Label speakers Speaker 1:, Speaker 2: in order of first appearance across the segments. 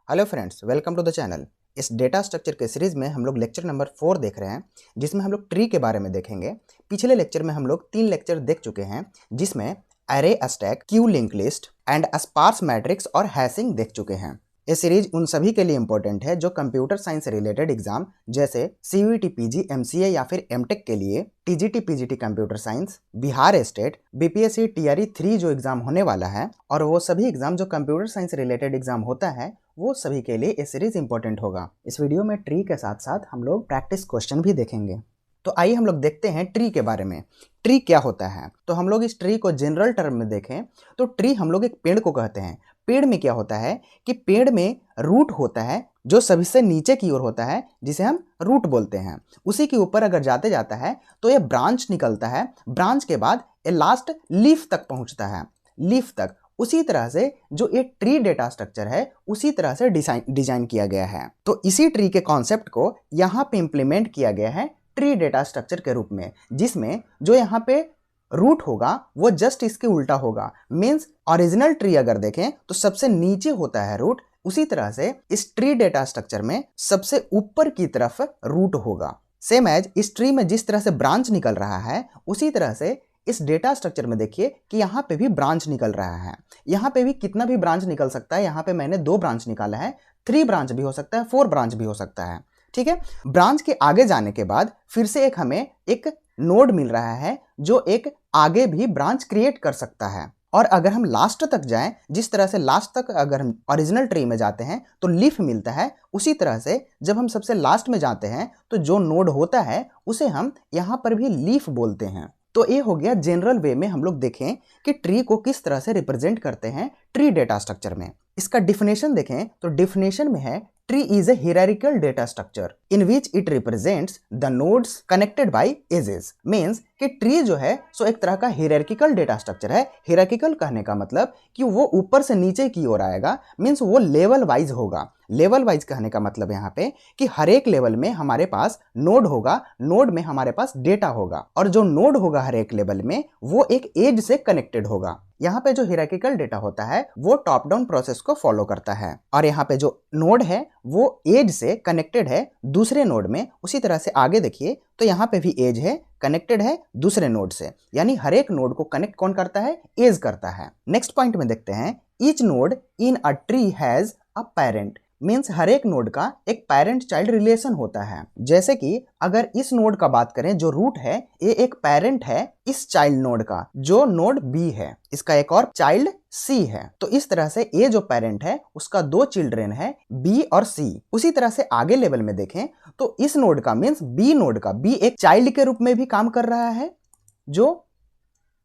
Speaker 1: Hello friends, welcome to the channel. इस data structure के series में हम लोग लेक्चर नंबर 4 देख रहे हैं, जिसमें हम लोग ट्री के बारे में देखेंगे। पिछले लेक्चर में हम लोग 3 लेक्चर देख चुके हैं, जिसमें अरे stack, queue link list and sparse matrix और हैशिंग देख चुके हैं। ये सीरीज उन सभी के लिए इंपॉर्टेंट है जो कंप्यूटर साइंस से रिलेटेड एग्जाम जैसे सीयूईटी पीजी, एमसीए या फिर एमटेक के लिए, TGT PGT computer science, Bihar state, BPSC TRE 3 जो एग्जाम होने वाला है, और वो सभी एग्जाम जो कंप्यूटर साइंस से रिलेटेड एग्जाम होता है, वो सभी के लिए ये सीरीज इंपॉर्टेंट होगा। इस वीडियो में ट्री के साथ साथ हम लोग प्रैक्टिस क्वेश्चन भी देखेंगे। तो आइए हम लोग देखते हैं ट्री के बारे में। ट्री क्या होता है? तो हम लोग इस ट्री को जनरल टर्म में देखें तो ट्री हम लोग एक पेड़ को कहते हैं। पेड़ में क्या होता है कि पेड़ में रूट होता है जो सभी से नीचे की ओर होता है, जिसे हम रूट बोलते हैं। उसी के ऊपर अगर जाते जाता है तो ये ब्रांच निकलता है। ब्रांच के बाद ये लास्ट लीफ तक पहुंचता है, लीफ तक। उसी तरह से जो ये ट्री डेटा स्ट्रक्चर है, उसी तरह से डिजाइन किया गया है। तो इसी ट्री के कॉन्सेप्ट को यहाँ पे इम्प्लीमेंट किया गया है ट्री डेटा स्ट्रक्चर के रूप में, जिसमें जो यहाँ पे रूट होगा वो जस्ट इसके उल्टा होगा। मीन्स ओरिजिनल ट्री अगर देखें तो सबसे नीचे होता है रूट, उसी तरह से इस ट्री डेटा स्ट्रक्चर में सबसे ऊपर की तरफ रूट होगा। सेम एज इस ट्री में जिस तरह से ब्रांच निकल रहा है, उसी तरह से इस डेटा स्ट्रक्चर में देखिए कि यहाँ पे भी ब्रांच निकल रहा है। यहाँ पे भी कितना भी ब्रांच निकल सकता है। यहाँ पे मैंने 2 ब्रांच निकाला है, 3 ब्रांच भी हो सकता है, 4 ब्रांच भी हो सकता है। ठीक है। ब्रांच के आगे जाने के बाद फिर से हमें एक नोड मिल रहा है जो एक आगे भी ब्रांच क्रिएट कर सकता है। और अगर हम लास्ट तक जाएं, जिस तरह से लास्ट तक अगर हम ओरिजिनल ट्री में जाते हैं तो लीफ मिलता है, उसी तरह से जब हम सबसे लास्ट में जाते हैं तो जो नोड होता है उसे हम यहाँ पर भी लीफ बोलते हैं। तो ये हो गया जनरल वे में हम लोग देखें कि ट्री को किस तरह से रिप्रेजेंट करते हैं ट्री डेटा स्ट्रक्चर में। इसका डिफिनेशन देखें तो डिफिनेशन में है tree is a hierarchical data structure in which it represents the nodes connected by edges। Means कि ट्री जो है सो एक तरह का हियरार्किकल डेटा स्ट्रक्चर है। हियरार्किकल कहने का मतलब कि वो ऊपर से नीचे की ओर आएगा, मीन्स वो लेवल वाइज होगा। लेवल वाइज कहने का मतलब यहाँ पे कि हर एक लेवल में हमारे पास नोड होगा, नोड में हमारे पास डेटा होगा, और जो नोड होगा हर एक लेवल में वो एक एज से कनेक्टेड होगा। यहाँ पे जो हियरार्किकल डेटा होता है वो टॉप डाउन प्रोसेस को फॉलो करता है, और यहाँ पे जो नोड है वो एज से कनेक्टेड है दूसरे नोड में। उसी तरह से आगे देखिए तो यहाँ पे भी एज है, कनेक्टेड है दूसरे नोड से, यानी हर एक नोड को कनेक्ट कौन करता है? एज करता है। नेक्स्ट पॉइंट में देखते हैं, each node in a tree has a parent. Means हर एक नोड का एक पेरेंट चाइल्ड रिलेशन होता है। जैसे कि अगर इस नोड का बात करें, जो रूट है ये एक पेरेंट है इस चाइल्ड नोड का, जो नोड बी है, इसका एक और चाइल्ड सी है। तो इस तरह से ये जो पेरेंट है उसका 2 चिल्ड्रन है, बी और सी। उसी तरह से आगे लेवल में देखें तो इस नोड का मीन्स बी नोड का, बी एक चाइल्ड के रूप में भी काम कर रहा है जो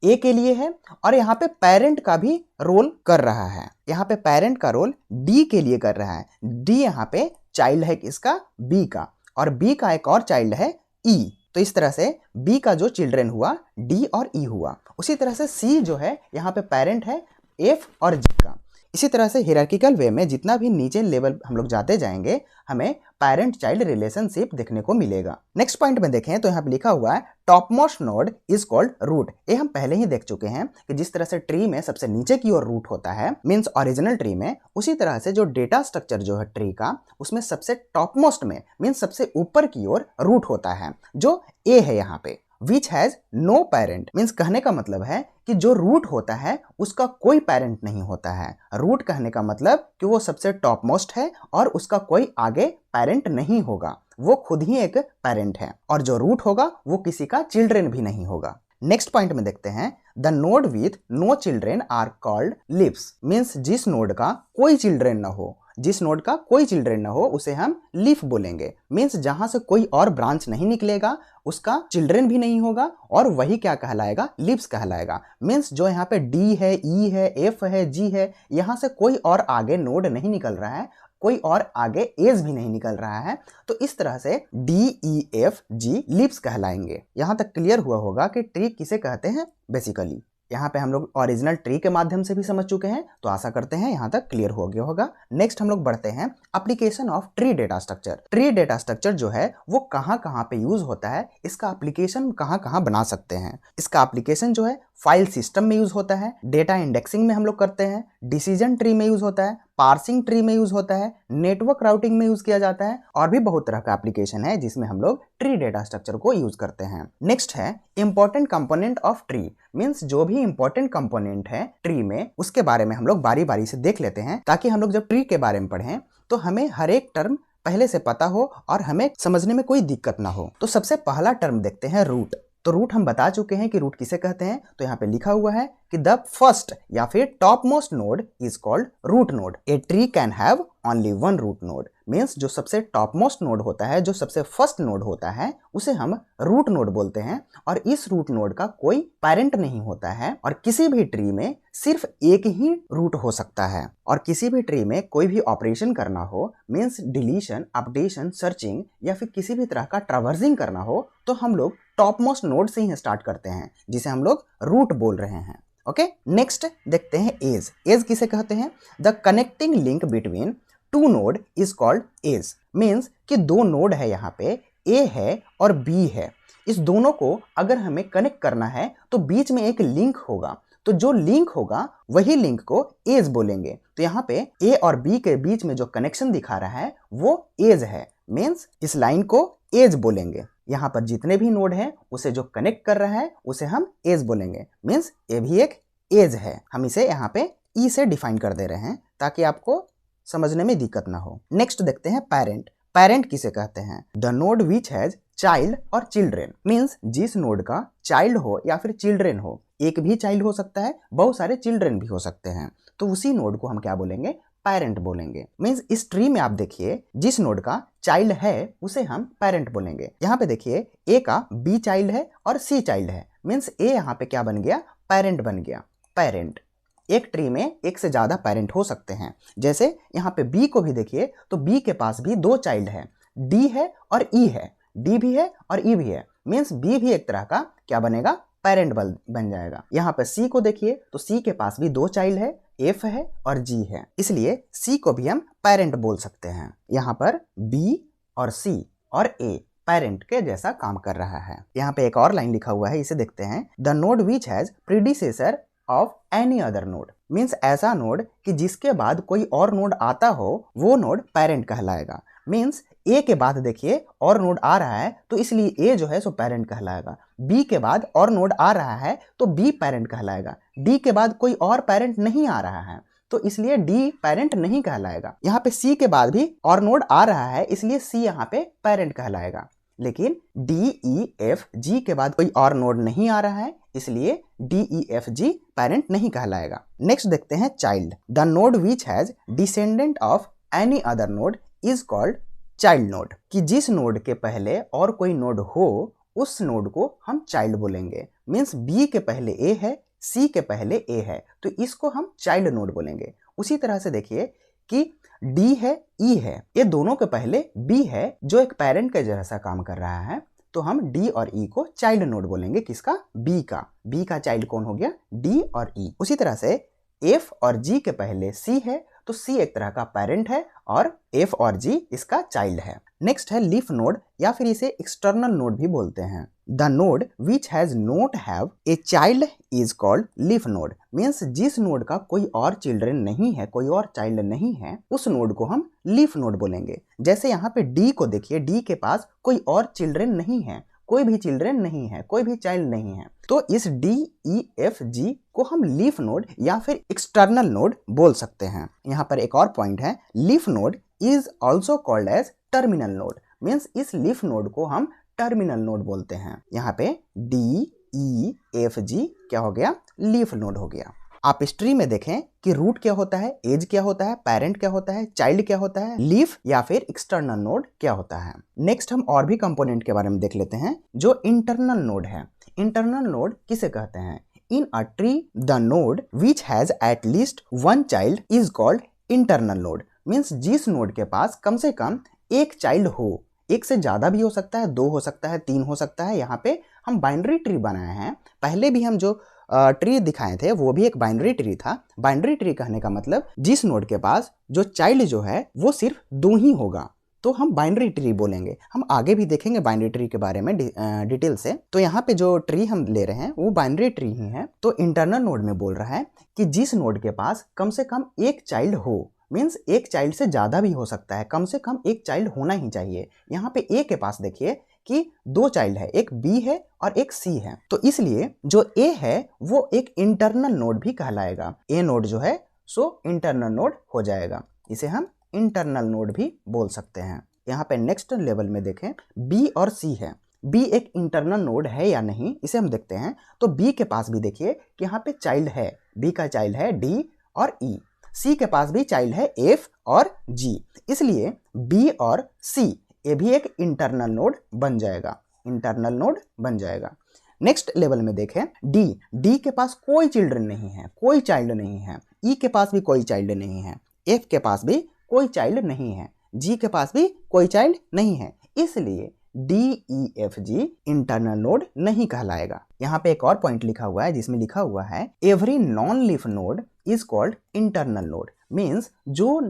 Speaker 1: ए के लिए है, और यहाँ पे पेरेंट का भी रोल कर रहा है। यहाँ पे पेरेंट का रोल डी के लिए कर रहा है। डी यहाँ पे चाइल्ड है किसका? बी का, और बी का एक और चाइल्ड है ई। तो इस तरह से बी का जो चिल्ड्रन हुआ डी और ई हुआ। उसी तरह से सी जो है यहाँ पे पेरेंट है एफ और जी का। इसी तरह से हियरार्किकल वे में जितना भी नीचे लेवल हम लोग जाते जाएंगे, हमें पेरेंट चाइल्ड रिलेशनशिप देखने को मिलेगा। नेक्स्ट पॉइंट में देखें तो यहाँ पे लिखा हुआ है top most node is called root. ये हम पहले ही देख चुके हैं कि जिस तरह से ट्री में सबसे नीचे की ओर रूट होता है, मीन्स ओरिजिनल ट्री में, उसी तरह से जो डेटा स्ट्रक्चर जो है ट्री का, उसमें सबसे टॉप मोस्ट में मीन्स सबसे ऊपर की ओर रूट होता है, जो ए है यहाँ पे। Which has no parent, means कहने का मतलब है कि जो रूट होता है उसका कोई पेरेंट नहीं होता है। रूट कहने का मतलब कि वो सबसे टॉप मोस्ट है और उसका कोई आगे पेरेंट नहीं होगा, वो खुद ही एक पेरेंट है, और जो रूट होगा वो किसी का चिल्ड्रन भी नहीं होगा। नेक्स्ट पॉइंट में देखते हैं, the node with no children are called leaves. Means जिस नोड का कोई चिल्ड्रन ना हो, जिस नोड का कोई चिल्ड्रन ना हो उसे हम लीफ बोलेंगे। मीन्स जहां से कोई और ब्रांच नहीं निकलेगा, उसका चिल्ड्रन भी नहीं होगा, और वही क्या कहलाएगा? लीव्स कहलाएगा। मीन्स जो यहाँ पे डी है, ई है, एफ है, जी है, यहाँ से कोई और आगे नोड नहीं निकल रहा है, कोई और आगे एज भी नहीं निकल रहा है। तो इस तरह से D E F G leaves कहलाएंगे। यहां तक क्लियर हुआ होगा कि ट्री किसे कहते हैं बेसिकली। यहाँ पे हम लोग ओरिजिनल ट्री के माध्यम से भी समझ चुके हैं, तो आशा करते हैं यहाँ तक क्लियर हो गया होगा। नेक्स्ट हम लोग बढ़ते हैं application of tree data structure. Tree data structure जो है वो कहाँ कहाँ पे यूज होता है, इसका एप्लीकेशन कहाँ कहाँ बना सकते हैं। इसका एप्लीकेशन जो है फाइल सिस्टम में यूज होता है, डेटा इंडेक्सिंग में हम लोग करते हैं, डिसीजन ट्री में यूज होता है, पार्सिंग ट्री में यूज होता है, नेटवर्क राउटिंग में यूज किया जाता है और भी बहुत तरह का एप्लीकेशन है जिसमें हम लोग ट्री डेटा स्ट्रक्चर को यूज करते हैं। नेक्स्ट है important component of tree, means जो भी इंपॉर्टेंट कंपोनेंट है ट्री में उसके बारे में हम लोग बारी बारी से देख लेते हैं, ताकि हम लोग जब ट्री के बारे में पढ़ें तो हमें हर एक टर्म पहले से पता हो और हमें समझने में कोई दिक्कत ना हो। तो सबसे पहला टर्म देखते हैं रूट। तो रूट हम बता चुके हैं कि रूट किसे कहते हैं, तो यहाँ पे लिखा हुआ है कि द फर्स्ट या फिर top most node is called root node. A tree can have only one root node, means जो सबसे टॉप मोस्ट नोड होता है, जो सबसे फर्स्ट नोड होता है, उसे हम रूट नोड बोलते हैं। और इस रूट नोड का कोई पेरेंट नहीं होता है और किसी भी ट्री में सिर्फ एक ही रूट हो सकता है। और किसी भी ट्री में कोई भी ऑपरेशन करना हो, मीन्स डिलीशन, अपडेशन, सर्चिंग या फिर किसी भी तरह का ट्रैवर्सिंग करना हो, तो हम लोग टॉप मोस्ट नोड से ही स्टार्ट करते हैं, जिसे हम लोग रूट बोल रहे हैं। ओके, नेक्स्ट देखते हैं एज। एज किसे कहते हैं? The connecting link between two node is called edge, means कि दो नोड है, यहाँ पे ए है और बी है। इस दोनों को अगर हमें कनेक्ट करना है तो बीच में एक लिंक होगा, तो जो लिंक होगा वही लिंक को एज बोलेंगे। तो यहाँ पे ए और बी के बीच में जो कनेक्शन दिखा रहा है वो एज है, मीन्स इस लाइन को एज बोलेंगे। यहाँ पर जितने भी नोड हैं उसे जो कनेक्ट कर रहा है उसे हम एज बोलेंगे, मीन्स ये भी एक एज है। हम इसे यहाँ पे ई से डिफाइन कर दे रहे हैं ताकि आपको समझने में दिक्कत ना हो। नेक्स्ट देखते हैं पेरेंट। पेरेंट किसे कहते हैं? The node which has child और चिल्ड्रेन, मीन्स जिस नोड का चाइल्ड हो या फिर चिल्ड्रेन हो। एक भी चाइल्ड हो सकता है, बहुत सारे चिल्ड्रेन भी हो सकते हैं, तो उसी नोड को हम क्या बोलेंगे? पेरेंट बोलेंगे। मीन्स इस ट्री में आप देखिए जिस नोड का चाइल्ड है उसे हम पेरेंट बोलेंगे। यहाँ पे देखिए ए का बी चाइल्ड है और सी चाइल्ड है, मीन्स ए यहाँ पे क्या बन गया? पेरेंट बन गया। पेरेंट, एक ट्री में एक से ज्यादा पेरेंट हो सकते हैं। जैसे यहाँ पे बी को भी देखिए तो बी के पास भी दो चाइल्ड है, डी है और ई है, डी भी है और ई भी है, मीन्स बी भी एक तरह का क्या बनेगा? पेरेंट बन जाएगा। यहाँ पे सी को देखिए तो सी के पास भी दो चाइल्ड है, एफ है और जी है, इसलिए सी को भी हम पेरेंट बोल सकते हैं। यहाँ पर बी और सी और ए पेरेंट के जैसा काम कर रहा है। यहाँ पे एक और लाइन लिखा हुआ है, इसे देखते हैं। The node which has predecessor of any other node, means ऐसा नोड कि जिसके बाद कोई और नोड आता हो वो नोड पेरेंट कहलाएगा। मीन्स ए के बाद देखिए और नोड आ रहा है तो इसलिए ए जो है सो पेरेंट कहलाएगा। बी के बाद और नोड आ रहा है तो बी पेरेंट कहलाएगा। डी के बाद कोई और पेरेंट नहीं आ रहा है तो इसलिए डी पेरेंट नहीं कहलाएगा। यहाँ पे सी के बाद भी और नोड आ रहा है इसलिए सी यहाँ पे पेरेंट कहलाएगा। लेकिन डी ई एफ जी के बाद कोई और नोड नहीं आ रहा है इसलिए डी ई एफ जी पेरेंट नहीं कहलाएगा। नेक्स्ट देखते हैं child. The node which has descendant of any other node is called child node, कि जिस नोड के पहले और कोई नोड हो उस नोड को हम चाइल्ड बोलेंगे। मीन्स बी के पहले ए है, सी के पहले ए है, तो इसको हम चाइल्ड नोड बोलेंगे। उसी तरह से देखिए कि डी है, ई है, ये दोनों के पहले बी है जो एक पेरेंट के जैसा काम कर रहा है, तो हम डी और ई को चाइल्ड नोड बोलेंगे। किसका? बी का। बी का चाइल्ड कौन हो गया? डी और ई। उसी तरह से एफ और जी के पहले सी है तो सी एक तरह का पेरेंट है और एफ और जी इसका चाइल्ड है। नेक्स्ट है लीफ नोड या फिर इसे एक्सटर्नल नोड भी बोलते हैं। The node which has not have a child is called leaf node, means जिस नोड का कोई और चिल्ड्रन नहीं है, कोई और चाइल्ड नहीं है, उस नोड को हम लीफ नोड बोलेंगे। जैसे यहाँ पे डी को देखिए, डी के पास कोई और चिल्ड्रन नहीं है, कोई भी चिल्ड्रन नहीं है, कोई भी चाइल्ड नहीं है, तो इस डी ई एफ जी को हम लीफ नोड या फिर एक्सटर्नल नोड बोल सकते हैं। यहाँ पर एक और पॉइंट है, leaf node is also called as terminal node, means इस लीफ नोड को हम टर्मिनल नोड बोलते हैं। यहाँ पे डी ई एफ जी क्या हो गया? लीफ नोड हो गया। आप इस ट्री में देखें कि रूट क्या होता है, एज क्या होता है, पेरेंट क्या होता है, चाइल्ड क्या होता है, लीफ या फिर एक्सटर्नल नोड क्या होता है। नेक्स्ट हम और भी कंपोनेंट के बारे में देख लेते हैं जो इंटरनल नोड है। इंटरनल नोड किसे कहते हैं? In a tree the node which has at least one child is called internal node, means जिस नोड के पास कम से कम एक चाइल्ड हो, एक से ज्यादा भी हो सकता है, दो हो सकता है, तीन हो सकता है। यहाँ पे हम बाइनरी ट्री बनाए हैं। पहले भी हम जो ट्री दिखाए थे वो भी एक बाइनरी ट्री था। बाइनरी ट्री कहने का मतलब जिस नोड के पास जो चाइल्ड जो है वो सिर्फ दो ही होगा, तो हम बाइनरी ट्री बोलेंगे। हम आगे भी देखेंगे बाइनरी ट्री के बारे में डिटेल से। तो यहाँ पे जो ट्री हम ले रहे हैं वो बाइनरी ट्री ही है। तो इंटरनल नोड में बोल रहा है कि जिस नोड के पास कम से कम एक चाइल्ड हो, मीन्स एक चाइल्ड से ज़्यादा भी हो सकता है, कम से कम एक चाइल्ड होना ही चाहिए। यहाँ पे ए के पास देखिए कि 2 चाइल्ड है, एक बी है और एक सी है, तो इसलिए जो ए है वो एक इंटरनल नोड भी कहलाएगा। ए नोड जो है सो इंटरनल नोड हो जाएगा, इसे हम इंटरनल नोड भी बोल सकते हैं। यहाँ पे नेक्स्ट लेवल में देखें बी और सी है, बी एक इंटरनल नोड है या नहीं इसे हम देखते हैं। तो बी के पास भी देखिए कि यहाँ पे चाइल्ड है, बी का चाइल्ड है डी और ई, सी के पास भी चाइल्ड है एफ और जी, इसलिए बी और सी ये भी एक इंटरनल नोड बन जाएगा, इंटरनल नोड बन जाएगा। नेक्स्ट लेवल में देखें डी, डी के पास कोई चिल्ड्रन नहीं है, कोई चाइल्ड नहीं है, ई के पास भी कोई चाइल्ड नहीं है, एफ के पास भी कोई चाइल्ड नहीं है, जी के पास भी कोई चाइल्ड नहीं है, इसलिए डी ई एफ जी इंटरनल नोड नहीं कहलाएगा। यहाँ पे एक और पॉइंट लिखा हुआ है जिसमें लिखा हुआ है every non leaf node is called internal node, means जो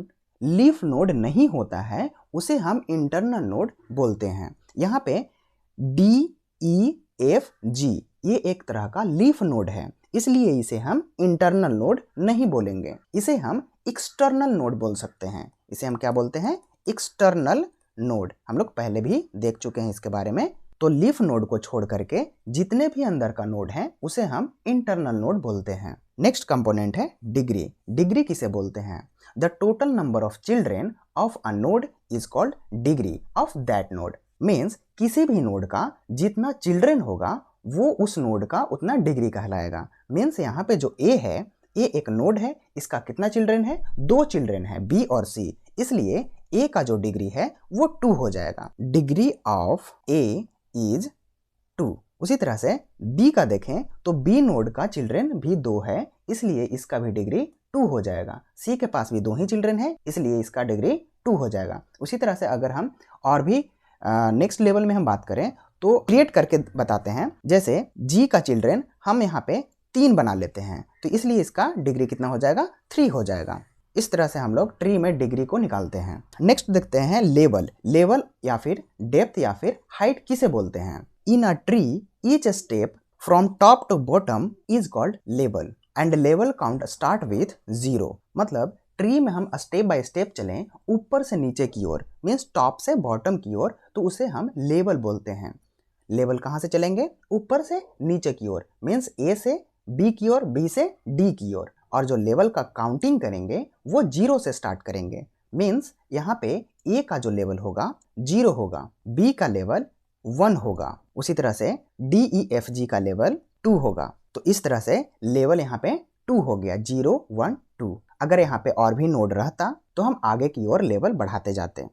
Speaker 1: लीफ नोड नहीं होता है उसे हम इंटरनल नोड बोलते हैं। यहाँ पे डी ई एफ जी ये एक तरह का लीफ नोड है, इसलिए इसे हम इंटरनल नोड नहीं बोलेंगे, इसे हम एक्सटर्नल नोड बोल सकते हैं। इसे हम क्या बोलते हैं? External node. हम लोग पहले भी देख चुके हैं इसके बारे में। तो लीफ नोड को छोड़ करके जितने भी अंदर का नोड है उसे हम इंटरनल नोड बोलते हैं। नेक्स्ट कंपोनेंट है डिग्री। डिग्री किसे बोलते हैं? The total number of children of a node is called degree of that node, means किसी भी नोड का जितना चिल्ड्रेन होगा वो उस नोड का उतना डिग्री कहलाएगा। मीन्स यहाँ पे जो ए है, ए एक नोड है, इसका कितना चिल्ड्रेन है? 2 चिल्ड्रेन है, बी और सी, इसलिए ए का जो डिग्री है वो 2 हो जाएगा। Degree of A is 2। उसी तरह से बी का देखें तो बी नोड का चिल्ड्रेन भी 2 है, इसलिए इसका भी डिग्री 2 हो जाएगा। सी के पास भी 2 ही चिल्ड्रेन है, इसलिए इसका डिग्री 2 हो जाएगा। उसी तरह से अगर हम और भी नेक्स्ट लेवल में हम बात करें तो क्रिएट करके बताते हैं। जैसे जी का चिल्ड्रेन हम यहाँ पे 3 बना लेते हैं, तो इसलिए इसका डिग्री कितना हो जाएगा? 3 हो जाएगा। इस तरह से हम लोग ट्री में डिग्री को निकालते हैं। नेक्स्ट देखते हैं लेवल। लेवल या फिर डेप्थ या फिर हाइट किसे बोलते हैं? In a tree each step from top to bottom is called level and level count start with 0। मतलब ट्री में हम स्टेप बाय स्टेप चलें ऊपर से नीचे की ओर, मीन्स टॉप से बॉटम की ओर, तो उसे हम लेवल बोलते हैं। लेवल कहाँ से चलेंगे? ऊपर से नीचे की ओर, मीन्स ए से बी की ओर, बी से डी की ओर। और जो लेवल का काउंटिंग करेंगे वो 0 से स्टार्ट करेंगे। मीन्स यहाँ पे ए का जो लेवल होगा 0 होगा, बी का लेवल 1 होगा, उसी तरह से डी ई एफ जी का लेवल 2 होगा। तो इस तरह से लेवल यहाँ पे 2 हो गया, 0 1 2। अगर यहाँ पे और भी नोड रहता तो हम आगे की ओर लेवल बढ़ाते जाते।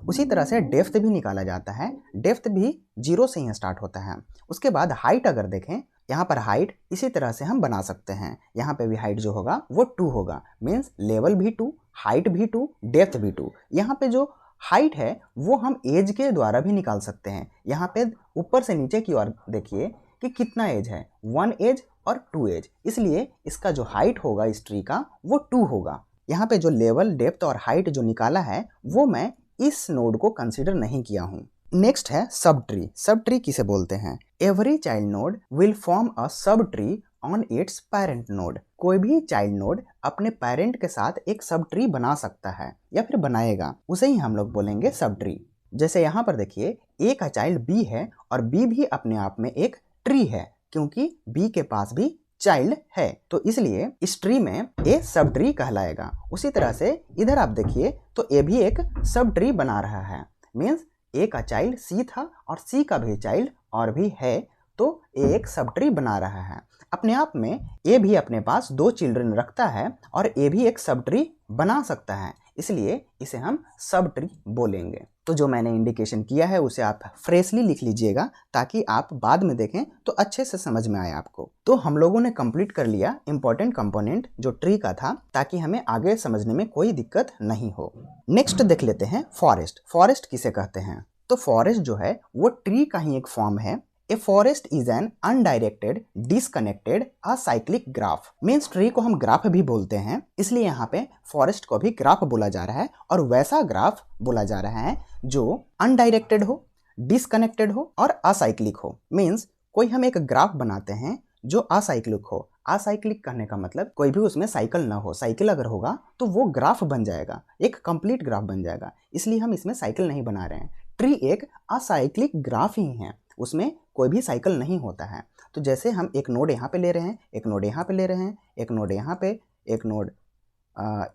Speaker 1: उसी तरह से डेप्थ भी निकाला जाता है, डेप्थ भी 0 से ही स्टार्ट होता है। उसके बाद हाइट अगर देखें, यहाँ पर हाइट इसी तरह से हम बना सकते हैं। यहाँ पे भी हाइट जो होगा वो 2 होगा, मीन्स लेवल भी 2, हाइट भी 2, डेप्थ भी 2। यहाँ पे जो हाइट है वो हम एज के द्वारा भी निकाल सकते हैं। यहाँ पे ऊपर से नीचे की ओर देखिए कि कितना एज है, 1 एज और 2 एज, इसलिए इसका जो हाइट होगा इस ट्री का वो 2 होगा। यहाँ पे जो लेवल, डेप्थ और हाइट जो निकाला है वो मैं इस नोड को कंसिडर नहीं किया हूँ। नेक्स्ट है सब ट्री। सब ट्री किसे बोलते हैं? Every child node will form a sub tree on it's parent node. कोई भी चाइल्ड नोड अपने पेरेंट के साथ एक सब ट्री बना सकता है या फिर बनाएगा, उसे ही हम लोग बोलेंगे सब ट्री। जैसे यहाँ पर देखिए ए का चाइल्ड बी है और बी भी अपने आप में एक ट्री है, क्योंकि बी के पास भी चाइल्ड है, तो इसलिए इस ट्री में ए सब ट्री कहलाएगा। उसी तरह से इधर आप देखिए तो ए भी एक सब ट्री बना रहा है, मीन्स ए का चाइल्ड सी था और सी का भी चाइल्ड और भी है, तो ए एक सब ट्री बना रहा है। अपने आप में ए भी अपने पास 2 चिल्ड्रन रखता है और ए भी एक सब ट्री बना सकता है, इसलिए इसे हम सब ट्री बोलेंगे। तो जो मैंने इंडिकेशन किया है उसे आप फ्रेशली लिख लीजिएगा ताकि आप बाद में देखें तो अच्छे से समझ में आए आपको। तो हम लोगों ने कंप्लीट कर लिया इंपॉर्टेंट कंपोनेंट जो ट्री का था, ताकि हमें आगे समझने में कोई दिक्कत नहीं हो। नेक्स्ट देख लेते हैं फॉरेस्ट। फॉरेस्ट किसे कहते हैं? तो फॉरेस्ट जो है वो ट्री का ही एक फॉर्म है। A forest is an undirected disconnected acyclic graph. Means tree को हम ग्राफ भी बोलते हैं, इसलिए यहाँ पे फॉरेस्ट को भी ग्राफ बोला जा रहा है और वैसा ग्राफ बोला जा रहा है जो अनडायरेक्टेड हो, डिसकनेक्टेड हो और असाइक्लिक हो। मीन्स कोई हम एक ग्राफ बनाते हैं जो असाइक्लिक हो, असाइक्लिक कहने का मतलब कोई भी उसमें साइकिल ना हो। साइकिल अगर होगा तो वो ग्राफ बन जाएगा, एक कंप्लीट ग्राफ बन जाएगा, इसलिए हम इसमें साइकिल नहीं बना रहे हैं। ट्री एक असाइक्लिक ग्राफ ही है, उसमें कोई भी साइकिल नहीं होता है। तो जैसे हम एक नोड यहाँ पे ले रहे हैं, एक नोड यहाँ पे ले रहे हैं, एक नोड यहाँ पे, एक नोड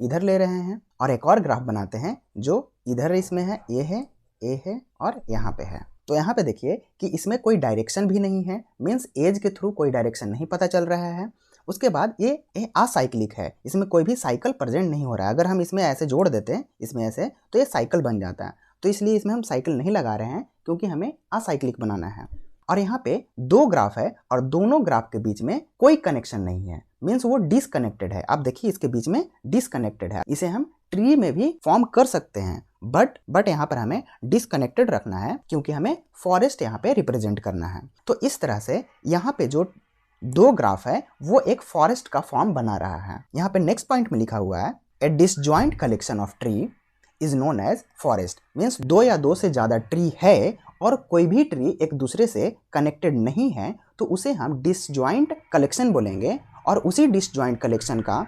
Speaker 1: इधर ले रहे हैं और एक और ग्राफ बनाते हैं जो इधर इसमें है, ए है और यहाँ पे है। तो यहाँ पे देखिए कि इसमें कोई डायरेक्शन भी नहीं है, मीन्स एज के थ्रू कोई डायरेक्शन नहीं पता चल रहा है। उसके बाद ये असाइक्लिक है, इसमें कोई भी साइकिल प्रेजेंट नहीं हो रहा है। अगर हम इसमें ऐसे जोड़ देते हैं इसमें ऐसे, तो ये साइकिल बन जाता है। तो इसलिए इसमें हम साइकिल नहीं लगा रहे हैं क्योंकि हमें असाइक्लिक बनाना है। और यहाँ पे दो ग्राफ है और दोनों ग्राफ के बीच में कोई कनेक्शन नहीं है, मीन्स वो डिसकनेक्टेड है। आप देखिए इसके बीच में डिसकनेक्टेड है। इसे हम ट्री में भी फॉर्म कर सकते हैं, बट यहाँ पर हमें डिसकनेक्टेड रखना है क्योंकि हमें फॉरेस्ट यहाँ पे रिप्रेजेंट करना है। तो इस तरह से यहाँ पे जो दो ग्राफ है वो एक फॉरेस्ट का फॉर्म बना रहा है। यहाँ पे नेक्स्ट पॉइंट में लिखा हुआ है a disjoint collection of tree is known as forest. Means दो या दो से ज़्यादा ट्री है और कोई भी ट्री एक दूसरे से कनेक्टेड नहीं है तो उसे हम डिसजॉइंट कलेक्शन बोलेंगे, और उसी डिसजॉइंट कलेक्शन का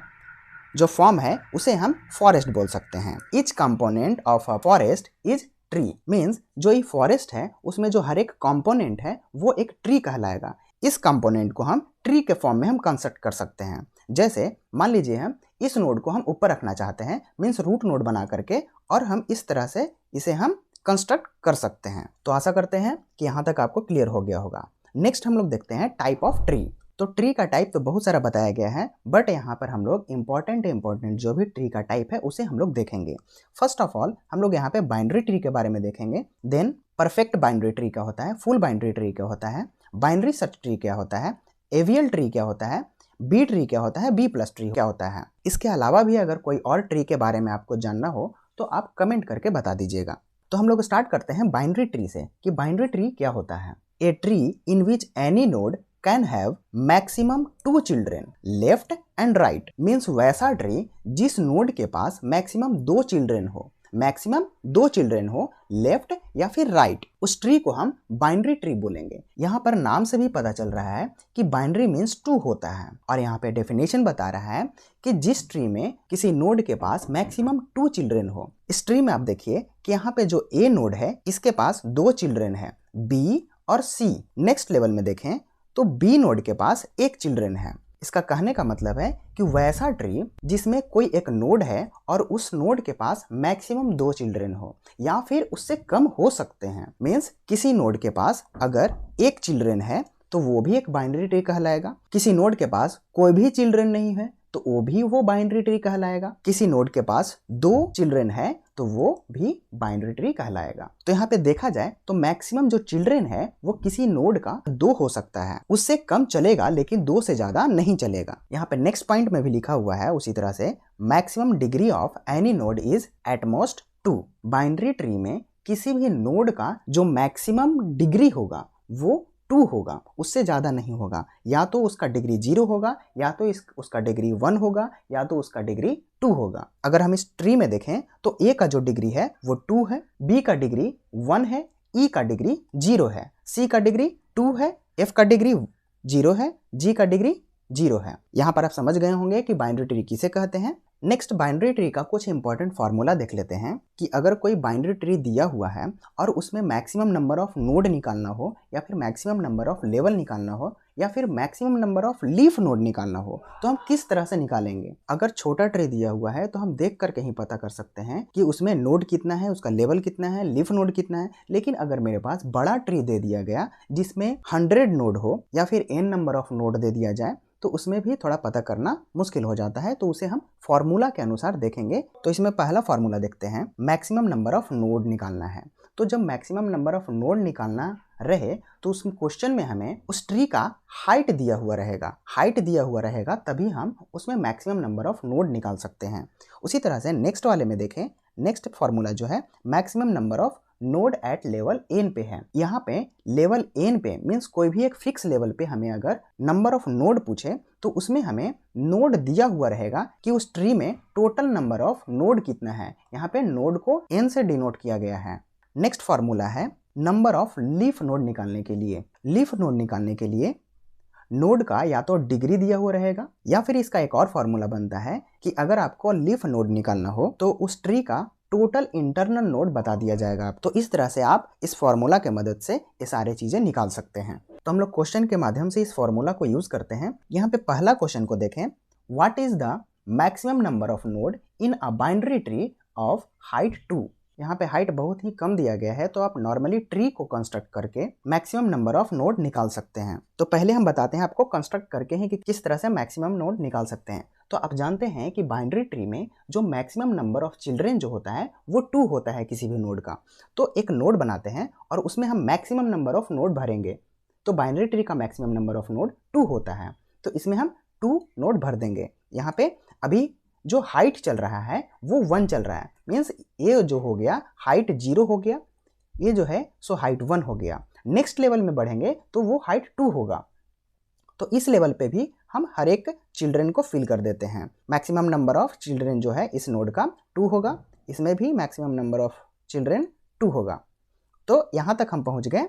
Speaker 1: जो फॉर्म है उसे हम फॉरेस्ट बोल सकते हैं। Each component of a forest is tree. Means जो ये फॉरेस्ट है उसमें जो हर एक कंपोनेंट है वो एक ट्री कहलाएगा। इस कंपोनेंट को हम ट्री के फॉर्म में हम कंस्ट्रक्ट कर सकते हैं। जैसे मान लीजिए हम इस नोड को हम ऊपर रखना चाहते हैं, मीन्स रूट नोड बना करके, और हम इस तरह से इसे हम कंस्ट्रक्ट कर सकते हैं। तो आशा करते हैं कि यहाँ तक आपको क्लियर हो गया होगा। नेक्स्ट हम लोग देखते हैं टाइप ऑफ ट्री। तो ट्री का टाइप तो बहुत सारा बताया गया है, बट यहाँ पर हम लोग इंपॉर्टेंट जो भी ट्री का टाइप है उसे हम लोग देखेंगे। फर्स्ट ऑफ ऑल हम लोग यहाँ पे बाइनरी ट्री के बारे में देखेंगे, देन परफेक्ट बाइनरी ट्री क्या होता है, फुल बाइनरी ट्री क्या होता है, बाइनरी सर्च ट्री क्या होता है, एवियल ट्री क्या होता है, बी ट्री क्या होता है, बी प्लस ट्री क्या होता है। इसके अलावा भी अगर कोई और ट्री के बारे में आपको जानना हो तो आप कमेंट करके बता दीजिएगा। तो हम लोग स्टार्ट करते हैं बाइनरी ट्री से कि बाइनरी ट्री क्या होता है। A tree in which any node can have maximum 2 children left and right. Means वैसा ट्री जिस नोड के पास मैक्सिमम 2 चिल्ड्रेन हो, मैक्सिमम 2 चिल्ड्रेन हो लेफ्ट या फिर राइट, उस ट्री को हम बाइनरी ट्री बोलेंगे। यहाँ पर नाम से भी पता चल रहा है कि बाइनरी मीन्स 2 होता है, और यहाँ पे डेफिनेशन बता रहा है कि जिस ट्री में किसी नोड के पास मैक्सिमम 2 चिल्ड्रेन हो। इस ट्री में आप देखिए कि यहाँ पे जो ए नोड है इसके पास 2 चिल्ड्रेन है, बी और सी। नेक्स्ट लेवल में देखें तो बी नोड के पास 1 चिल्ड्रेन है। इसका कहने का मतलब है कि वैसा ट्री जिसमें कोई एक नोड है और उस नोड के पास मैक्सिमम 2 चिल्ड्रेन हो या फिर उससे कम हो सकते हैं। मीन्स किसी नोड के पास अगर 1 चिल्ड्रेन है तो वो भी एक बाइनरी ट्री कहलाएगा। किसी नोड के पास कोई भी चिल्ड्रेन नहीं है तो वो बाइनरी ट्री कहलाएगा। किसी नोड के पास 2 चिल्ड्रेन है तो वो भी बाइनरी ट्री कहलाएगा। तो यहाँ पे देखा जाए तो मैक्सिमम जो चिल्ड्रेन है वो किसी नोड का 2 हो सकता है, उससे कम चलेगा लेकिन 2 से ज्यादा नहीं चलेगा। यहाँ पे नेक्स्ट पॉइंट में भी लिखा हुआ है उसी तरह से, maximum degree of any node is at most 2। Binary tree में किसी भी नोड का जो मैक्सिमम डिग्री होगा वो 2 होगा, उससे ज़्यादा नहीं होगा। या तो उसका डिग्री 0 होगा, या तो उसका डिग्री 1 होगा, या तो उसका डिग्री 2 होगा। अगर हम इस ट्री में देखें तो ए का जो डिग्री है वो 2 है, बी का डिग्री 1 है, ई का डिग्री 0 है, सी का डिग्री 2 है, एफ का डिग्री 0 है, जी का डिग्री 0 है। यहाँ पर आप समझ गए होंगे कि बाइनरी ट्री किसे कहते हैं। नेक्स्ट बाइनरी ट्री का कुछ इंपॉर्टेंट फार्मूला देख लेते हैं कि अगर कोई बाइनरी ट्री दिया हुआ है और उसमें मैक्सिमम नंबर ऑफ नोड निकालना हो, या फिर मैक्सिमम नंबर ऑफ लेवल निकालना हो, या फिर maximum number of leaf node निकालना हो, तो हम किस तरह से निकालेंगे। अगर छोटा ट्री दिया हुआ है तो हम देख करके ही पता कर सकते हैं कि उसमें नोड कितना है, उसका लेवल कितना है, लीफ नोड कितना है। लेकिन अगर मेरे पास बड़ा ट्री दे दिया गया जिसमें 100 नोड हो या फिर n नंबर ऑफ नोड दे दिया जाए तो उसमें भी थोड़ा पता करना मुश्किल हो जाता है, तो उसे हम फॉर्मूला के अनुसार देखेंगे। तो इसमें पहला फॉर्मूला देखते हैं, मैक्सिमम नंबर ऑफ नोड निकालना है। तो जब मैक्सिमम नंबर ऑफ नोड निकालना रहे तो उस क्वेश्चन में हमें उस ट्री का हाइट दिया हुआ रहेगा, तभी हम उसमें मैक्सिमम नंबर ऑफ नोड निकाल सकते हैं। उसी तरह से नेक्स्ट वाले में देखें, नेक्स्ट फॉर्मूला जो है maximum number of node at level n पे है। यहाँ पे लेवल n पे मीन्स कोई भी एक फिक्स लेवल पे हमें अगर नंबर ऑफ नोड पूछे तो उसमें हमें नोड दिया हुआ रहेगा कि उस ट्री में टोटल नंबर ऑफ नोड कितना है। यहाँ पे नोड को n से डिनोट किया गया है। नेक्स्ट फॉर्मूला है नंबर ऑफ लीफ नोड निकालने के लिए। लीफ नोड निकालने के लिए नोड का या तो डिग्री दिया हुआ रहेगा या फिर इसका एक और फॉर्मूला बनता है कि अगर आपको लीफ नोड निकालना हो तो उस ट्री का टोटल इंटरनल नोड बता दिया जाएगा। तो इस तरह से आप इस फॉर्मूला के मदद से ये सारी चीजें निकाल सकते हैं। तो हम लोग क्वेश्चन के माध्यम से इस फॉर्मूला को यूज करते हैं। यहाँ पे पहला क्वेश्चन को देखें, what is the maximum number of node in a binary tree of height 2। यहाँ पे हाइट बहुत ही कम दिया गया है, तो आप नॉर्मली ट्री को कंस्ट्रक्ट करके मैक्सिमम नंबर ऑफ नोड निकाल सकते हैं। तो पहले हम बताते हैं आपको कंस्ट्रक्ट करके हैं कि किस तरह से मैक्सिमम नोड निकाल सकते हैं। तो आप जानते हैं कि बाइनरी ट्री में जो मैक्सिमम नंबर ऑफ चिल्ड्रेन जो होता है वो 2 होता है किसी भी नोड का। तो एक नोड बनाते हैं और उसमें हम मैक्सिमम नंबर ऑफ नोड भरेंगे। तो बाइनरी ट्री का मैक्सिमम नंबर ऑफ नोड 2 होता है, तो इसमें हम 2 नोड भर देंगे। यहाँ पे अभी जो हाइट चल रहा है वो 1 चल रहा है, मीन्स ये जो हो गया हाइट 0 हो गया, ये जो है सो हाइट 1 हो गया। नेक्स्ट लेवल में बढ़ेंगे तो वो हाइट 2 होगा। तो इस लेवल पे भी हम हर एक चिल्ड्रन को फिल कर देते हैं। मैक्सिमम नंबर ऑफ चिल्ड्रन जो है इस नोड का 2 होगा, इसमें भी मैक्सिमम नंबर ऑफ चिल्ड्रन 2 होगा। तो यहाँ तक हम पहुँच गए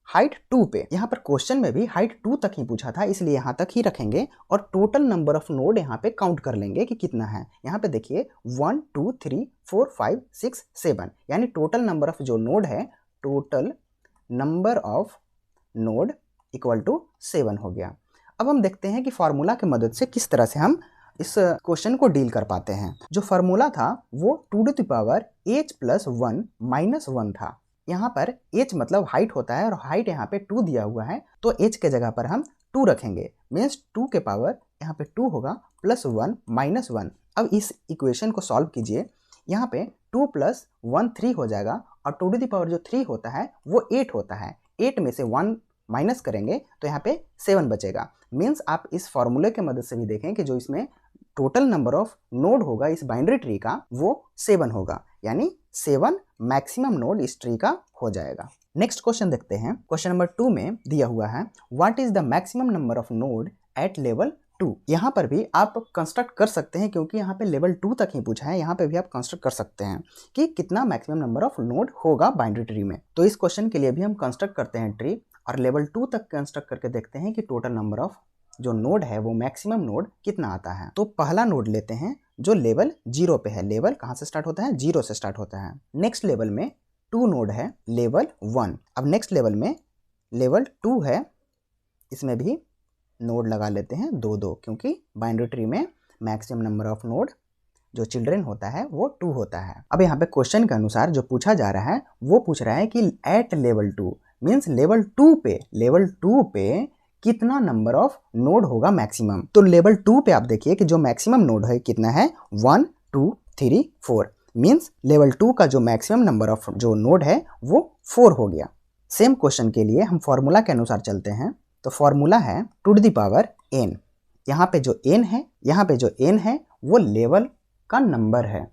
Speaker 1: हाइट 2 पे। यहाँ पर क्वेश्चन में भी हाइट 2 तक ही पूछा था, इसलिए यहाँ तक ही रखेंगे और टोटल नंबर ऑफ नोड यहाँ पे काउंट कर लेंगे कि कितना है। यहाँ पे देखिए 1 2 3 4 5 6 7, यानी टोटल नंबर ऑफ जो नोड है, total number of node equal to 7 हो गया। अब हम देखते हैं कि फार्मूला की मदद से किस तरह से हम इस क्वेश्चन को डील कर पाते हैं। जो फार्मूला था वो 2 टू द पावर h + 1 - 1 था। यहाँ पर h मतलब हाइट होता है और हाइट यहाँ पे 2 दिया हुआ है, तो h के जगह पर हम 2 रखेंगे, मीन्स 2 के पावर यहाँ पे 2 होगा +1 - 1। अब इस इक्वेशन को सॉल्व कीजिए। यहाँ पे 2 + 1 3 हो जाएगा और 2 टू द पावर जो 3 होता है वो 8 होता है। 8 में से 1 माइनस करेंगे तो यहाँ पे 7 बचेगा। मीन्स आप इस फॉर्मूले के मदद से भी देखें कि जो इसमें टोटल नंबर ऑफ नोड होगा इस बाइनरी ट्री का वो 7 होगा, यानी 7 मैक्सिमम नोड इस ट्री का हो जाएगा। नेक्स्ट क्वेश्चन देखते हैं। क्वेश्चन नंबर 2 में दिया हुआ है what is the maximum number of node at level 2। यहाँ पर भी आप कंस्ट्रक्ट कर सकते हैं, क्योंकि यहाँ पे लेवल 2 तक ही पूछा है। यहाँ पे भी आप कंस्ट्रक्ट कर सकते हैं कि कितना मैक्सिमम नंबर ऑफ नोड होगा बाइनरी ट्री में। तो इस क्वेश्चन के लिए भी हम कंस्ट्रक्ट करते हैं ट्री और लेवल 2 तक कंस्ट्रक्ट करके देखते हैं कि टोटल नंबर ऑफ जो नोड है वो मैक्सिमम नोड कितना आता है। तो पहला नोड लेते हैं जो लेवल 0 पे है। लेवल कहाँ से स्टार्ट होता है? 0 से स्टार्ट होता है। नेक्स्ट लेवल में 2 नोड है, लेवल 1। अब नेक्स्ट लेवल में लेवल 2 है, इसमें भी नोड लगा लेते हैं 2-2, क्योंकि बाइनरी ट्री में मैक्सिमम नंबर ऑफ नोड जो चिल्ड्रन होता है वो 2 होता है। अब यहाँ पे क्वेश्चन के अनुसार जो पूछा जा रहा है वो पूछ रहा है कि एट लेवल 2 मीन्स लेवल 2 पे कितना नंबर ऑफ नोड होगा मैक्सिमम। तो लेवल 2 पे आप देखिए कि जो मैक्सिमम नोड है कितना है 1 2 3 4, मीन्स लेवल 2 का जो मैक्सिमम नंबर ऑफ जो नोड है वो 4 हो गया। सेम क्वेश्चन के लिए हम फॉर्मूला के अनुसार चलते हैं। तो फॉर्मूला है 2 टू द पावर n। यहाँ पे जो n है वो लेवल का नंबर है।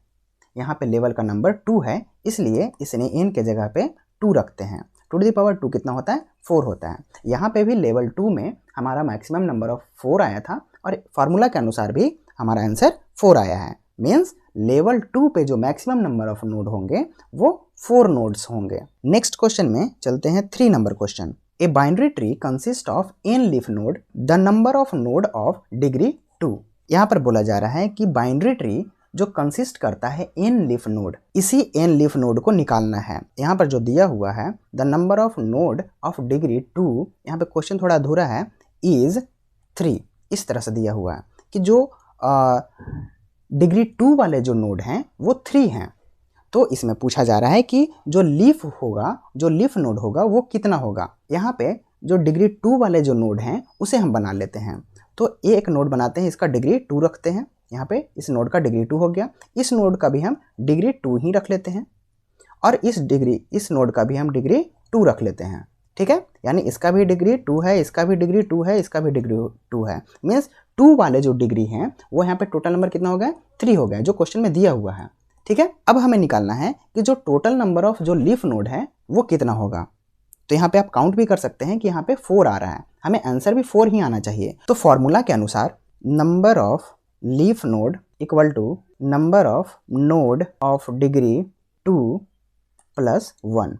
Speaker 1: यहाँ पे लेवल का नंबर 2 है, इसलिए इसने n के जगह पे 2 रखते हैं। 2 टू द पावर 2 कितना होता है? 4 होता है। यहाँ पे भी लेवल 2 में हमारा मैक्सिमम नंबर ऑफ 4 आया था और फार्मूला के अनुसार भी हमारा आंसर 4 आया है। मीन्स लेवल 2 पे जो मैक्सिमम नंबर ऑफ नोड होंगे वो 4 नोड्स होंगे। नेक्स्ट क्वेश्चन में चलते हैं 3 number question. A binary tree consist of n leaf node, the number of node of degree 2। यहाँ पर बोला जा रहा है कि बाइनरी ट्री जो कंसिस्ट करता है n लीफ नोड, इसी n लीफ नोड को निकालना है। यहाँ पर जो दिया हुआ है the number of node of degree 2, यहाँ पे क्वेश्चन थोड़ा अधूरा है, इज 3। इस तरह से दिया हुआ है कि जो डिग्री 2 वाले जो नोड हैं वो 3 हैं। तो इसमें पूछा जा रहा है कि जो लीफ नोड होगा वो कितना होगा। यहाँ पे जो डिग्री 2 वाले जो नोड हैं उसे हम बना लेते हैं। तो एक नोड बनाते हैं, इसका डिग्री 2 रखते हैं। यहाँ पे इस नोड का डिग्री 2 हो गया, इस नोड का भी हम डिग्री 2 ही रख लेते हैं और इस नोड का भी हम डिग्री 2 रख लेते हैं। ठीक है, यानी इसका भी डिग्री 2 है, इसका भी डिग्री 2 है, इसका भी डिग्री 2 है। मीन्स 2 वाले जो डिग्री हैं वो यहाँ पे टोटल नंबर कितना हो गया? 3 हो गया, जो क्वेश्चन में दिया हुआ है। ठीक है, अब हमें निकालना है कि जो टोटल नंबर ऑफ जो लीफ नोड है वो कितना होगा। तो यहाँ पे आप काउंट भी कर सकते हैं कि यहाँ पे 4 आ रहा है, हमें आंसर भी 4 ही आना चाहिए। तो फॉर्मूला के अनुसार number of leaf node equal to number of node of degree 2 + 1,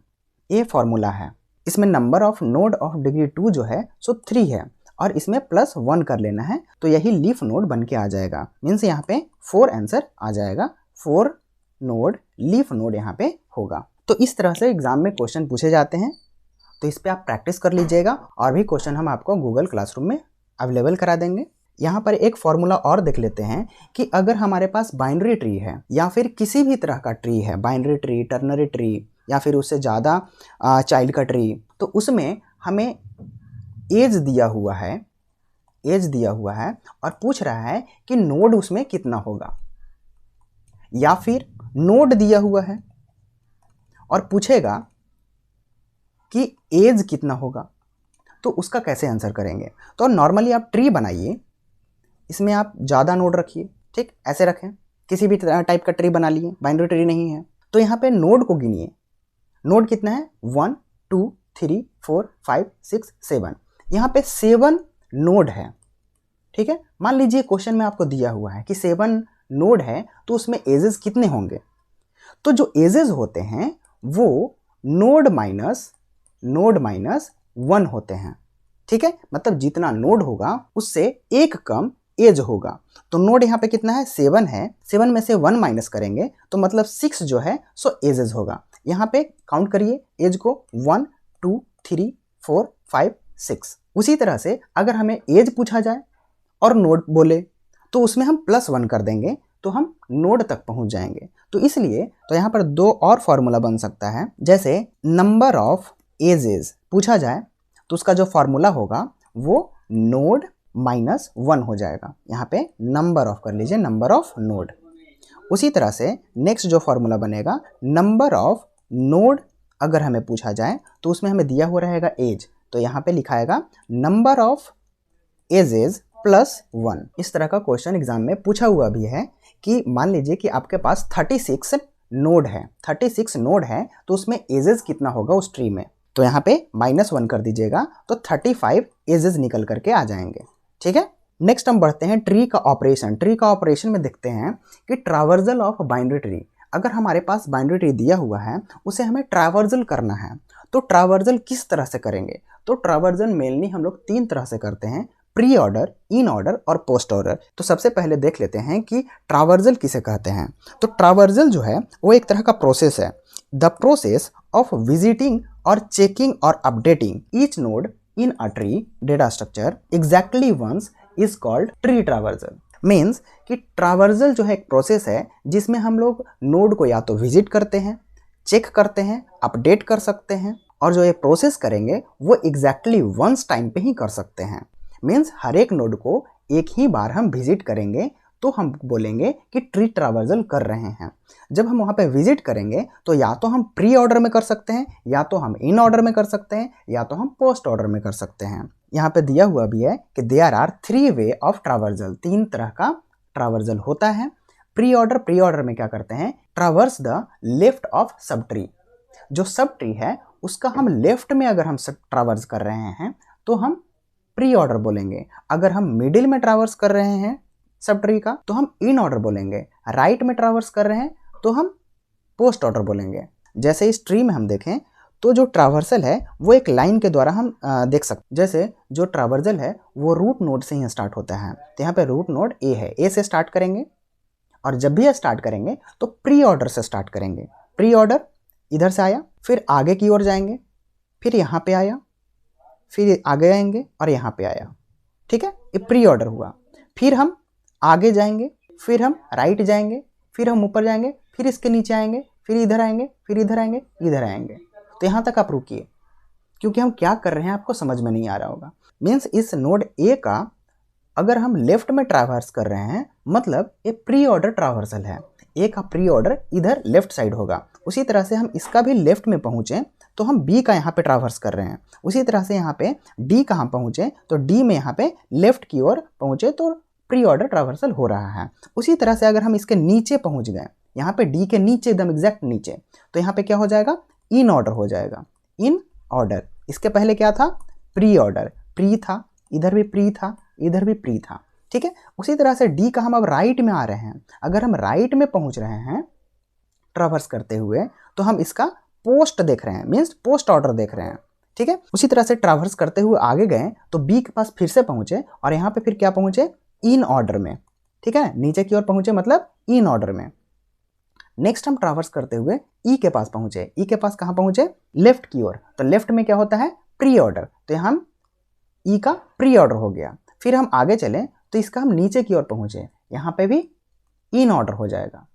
Speaker 1: ये फॉर्मूला है। इसमें number of node of degree 2 जो है सो 3 है और इसमें +1 कर लेना है, तो यही लीफ नोड बन के आ जाएगा। मीन्स यहाँ पे 4 आंसर आ जाएगा, 4 नोड लीफ नोड यहाँ पे होगा। तो इस तरह से एग्जाम में क्वेश्चन पूछे जाते हैं, तो इस पर आप प्रैक्टिस कर लीजिएगा। और भी क्वेश्चन हम आपको गूगल क्लासरूम में अवेलेबल करा देंगे। यहाँ पर एक फॉर्मूला और देख लेते हैं कि अगर हमारे पास बाइनरी ट्री है या फिर किसी भी तरह का ट्री है, बाइनरी ट्री, टर्नरी ट्री या फिर उससे ज़्यादा चाइल्ड का ट्री, तो उसमें हमें एज दिया हुआ है और पूछ रहा है कि नोड उसमें कितना होगा, या फिर नोड दिया हुआ है और पूछेगा कि एज कितना होगा, तो उसका कैसे आंसर करेंगे। तो नॉर्मली आप ट्री बनाइए, इसमें आप ज़्यादा नोड रखिए, ठीक, ऐसे रखें, किसी भी टाइप का ट्री बना लिए, बाइनरी ट्री नहीं है। तो यहाँ पे नोड को गिनिए, नोड कितना है, 1 2 3 4 5 6 7, यहाँ पे 7 नोड है, ठीक है। मान लीजिए क्वेश्चन में आपको दिया हुआ है कि 7 नोड है, तो उसमें एजेस कितने होंगे। तो जो एजेस होते हैं वो नोड माइनस 1 होते हैं, ठीक है। मतलब जितना नोड होगा उससे एक कम एज होगा। तो नोड यहाँ पे कितना है, 7 है, 7 में से 1 माइनस करेंगे तो मतलब 6 जो है सो एजेस होगा। यहाँ पे काउंट करिए एज को, 1 2 3 4 5 6। उसी तरह से अगर हमें एज पूछा जाए और नोड बोले तो उसमें हम +1 कर देंगे, तो हम नोड तक पहुंच जाएंगे। तो इसलिए तो यहाँ पर 2 और फॉर्मूला बन सकता है। जैसे नंबर ऑफ एजेस पूछा जाए तो उसका जो फॉर्मूला होगा वो नोड -1 हो जाएगा। यहाँ पे नंबर ऑफ कर लीजिए, नंबर ऑफ नोड। उसी तरह से नेक्स्ट जो फॉर्मूला बनेगा, नंबर ऑफ नोड अगर हमें पूछा जाए तो उसमें हमें दिया हुआ रहेगा एज, तो यहाँ पे लिखाएगा नंबर ऑफ एजेस +1। इस तरह का क्वेश्चन एग्जाम में पूछा हुआ भी है कि मान लीजिए कि आपके पास 36 नोड है, 36 नोड है, तो उसमें एजेस कितना होगा उस ट्री में। तो यहाँ पे -1 कर दीजिएगा तो 35 एजेस निकल करके आ जाएंगे, ठीक है। नेक्स्ट हम बढ़ते हैं ट्री का ऑपरेशन। ट्री का ऑपरेशन में देखते हैं कि ट्रावर्सल ऑफ बाइनरी ट्री। अगर हमारे पास बाइनरी ट्री दिया हुआ है उसे हमें ट्रावर्सल करना है, तो ट्रावर्सल किस तरह से करेंगे। तो ट्रावर्सल मेनली हम लोग 3 तरह से करते हैं, प्री ऑर्डर, इन ऑर्डर और पोस्ट ऑर्डर। तो सबसे पहले देख लेते हैं कि ट्रावर्सल किसे कहते हैं। तो ट्रावर्सल जो है वो एक तरह का प्रोसेस है, द प्रोसेस ऑफ विजिटिंग और चेकिंग और updating each node in a tree data structure exactly once is called tree traversal. Means कि ट्रावर्सल जो है एक प्रोसेस है जिसमें हम लोग नोड को या तो विजिट करते हैं, चेक करते हैं, अपडेट कर सकते हैं, और जो ये प्रोसेस करेंगे वो एग्जैक्टली वंस टाइम पे ही कर सकते हैं। मीन्स हर एक नोड को एक ही बार हम विजिट करेंगे तो हम बोलेंगे कि ट्री ट्रावर्सल कर रहे हैं। जब हम वहाँ पे विजिट करेंगे तो या तो हम प्री ऑर्डर में कर सकते हैं, या तो हम इन ऑर्डर में कर सकते हैं, या तो हम पोस्ट ऑर्डर में कर सकते हैं। यहाँ पे दिया हुआ भी है कि there are 3 way of traversal, 3 तरह का ट्रावर्सल होता है। प्री ऑर्डर में क्या करते हैं, traverse the left of sub tree. जो सब ट्री है उसका हम लेफ्ट में अगर हम ट्रावर्स कर रहे हैं तो हम प्री ऑर्डर बोलेंगे। अगर हम मिडिल में ट्रावर्स कर रहे हैं सब ट्री का तो हम इन ऑर्डर बोलेंगे। राइट में ट्रावर्स कर रहे हैं तो हम पोस्ट ऑर्डर बोलेंगे। जैसे इस ट्री में हम देखें तो जो ट्रावर्सल है वो एक लाइन के द्वारा हम देख सकते। जैसे जो ट्रावर्सल है वो रूट नोड से ही स्टार्ट होता है, तो यहाँ पे रूट नोड ए है, ए से स्टार्ट करेंगे, और जब भी स्टार्ट करेंगे तो प्री ऑर्डर से स्टार्ट करेंगे। प्री ऑर्डर इधर से आया, फिर आगे की ओर जाएंगे, फिर यहाँ पे आया, फिर आगे आएंगे और यहाँ पे आया, ठीक है, ये प्री ऑर्डर हुआ। फिर हम आगे जाएंगे, फिर हम राइट जाएंगे, फिर हम ऊपर जाएंगे, फिर इसके नीचे आएंगे, फिर इधर आएंगे, फिर इधर आएंगे, इधर आएंगे। तो यहाँ तक आप रुकिए, क्योंकि हम क्या कर रहे हैं आपको समझ में नहीं आ रहा होगा। मीन्स इस नोड ए का अगर हम लेफ्ट में ट्रावर्स कर रहे हैं मतलब ये प्री ऑर्डर ट्रावर्सल है, ए का प्री ऑर्डर इधर लेफ्ट साइड होगा। उसी तरह से हम इसका भी लेफ्ट में पहुँचें तो हम बी का यहाँ पे ट्रावर्स कर रहे हैं। उसी तरह से यहाँ पे डी कहाँ पहुँचे तो डी में यहाँ पे लेफ्ट की ओर पहुँचे तो प्री ऑर्डर ट्रावर्सल हो रहा है। उसी तरह से अगर हम इसके नीचे पहुँच गए, यहाँ पे डी के नीचे एकदम एग्जैक्ट नीचे, तो यहाँ पे क्या हो जाएगा, इन ऑर्डर हो जाएगा। इन ऑर्डर, इसके पहले क्या था, प्री ऑर्डर, प्री था, इधर भी प्री था, इधर भी प्री था, ठीक है। उसी तरह से डी का हम अब राइट में आ रहे हैं। अगर हम राइट में पहुँच रहे हैं ट्रावर्स करते हुए तो हम इसका पोस्ट देख रहे हैं, मीन्स पोस्ट ऑर्डर देख रहे हैं। ठीक है। उसी तरह से ट्रैवर्स करते हुए आगे गए तो बी के पास फिर से पहुंचे और यहाँ पे फिर क्या पहुंचे, इन ऑर्डर में, ठीक है, नीचे की ओर पहुंचे मतलब इन ऑर्डर में। नेक्स्ट हम ट्रैवर्स करते हुए ई के पास पहुंचे, ई के पास कहाँ पहुंचे, लेफ्ट की ओर, तो लेफ्ट में क्या होता है, प्री ऑर्डर, तो यहाँ हम ई का प्री ऑर्डर हो गया। फिर हम आगे चले तो इसका हम नीचे की ओर पहुंचे, यहाँ पे भी इन ऑर्डर हो जाएगा,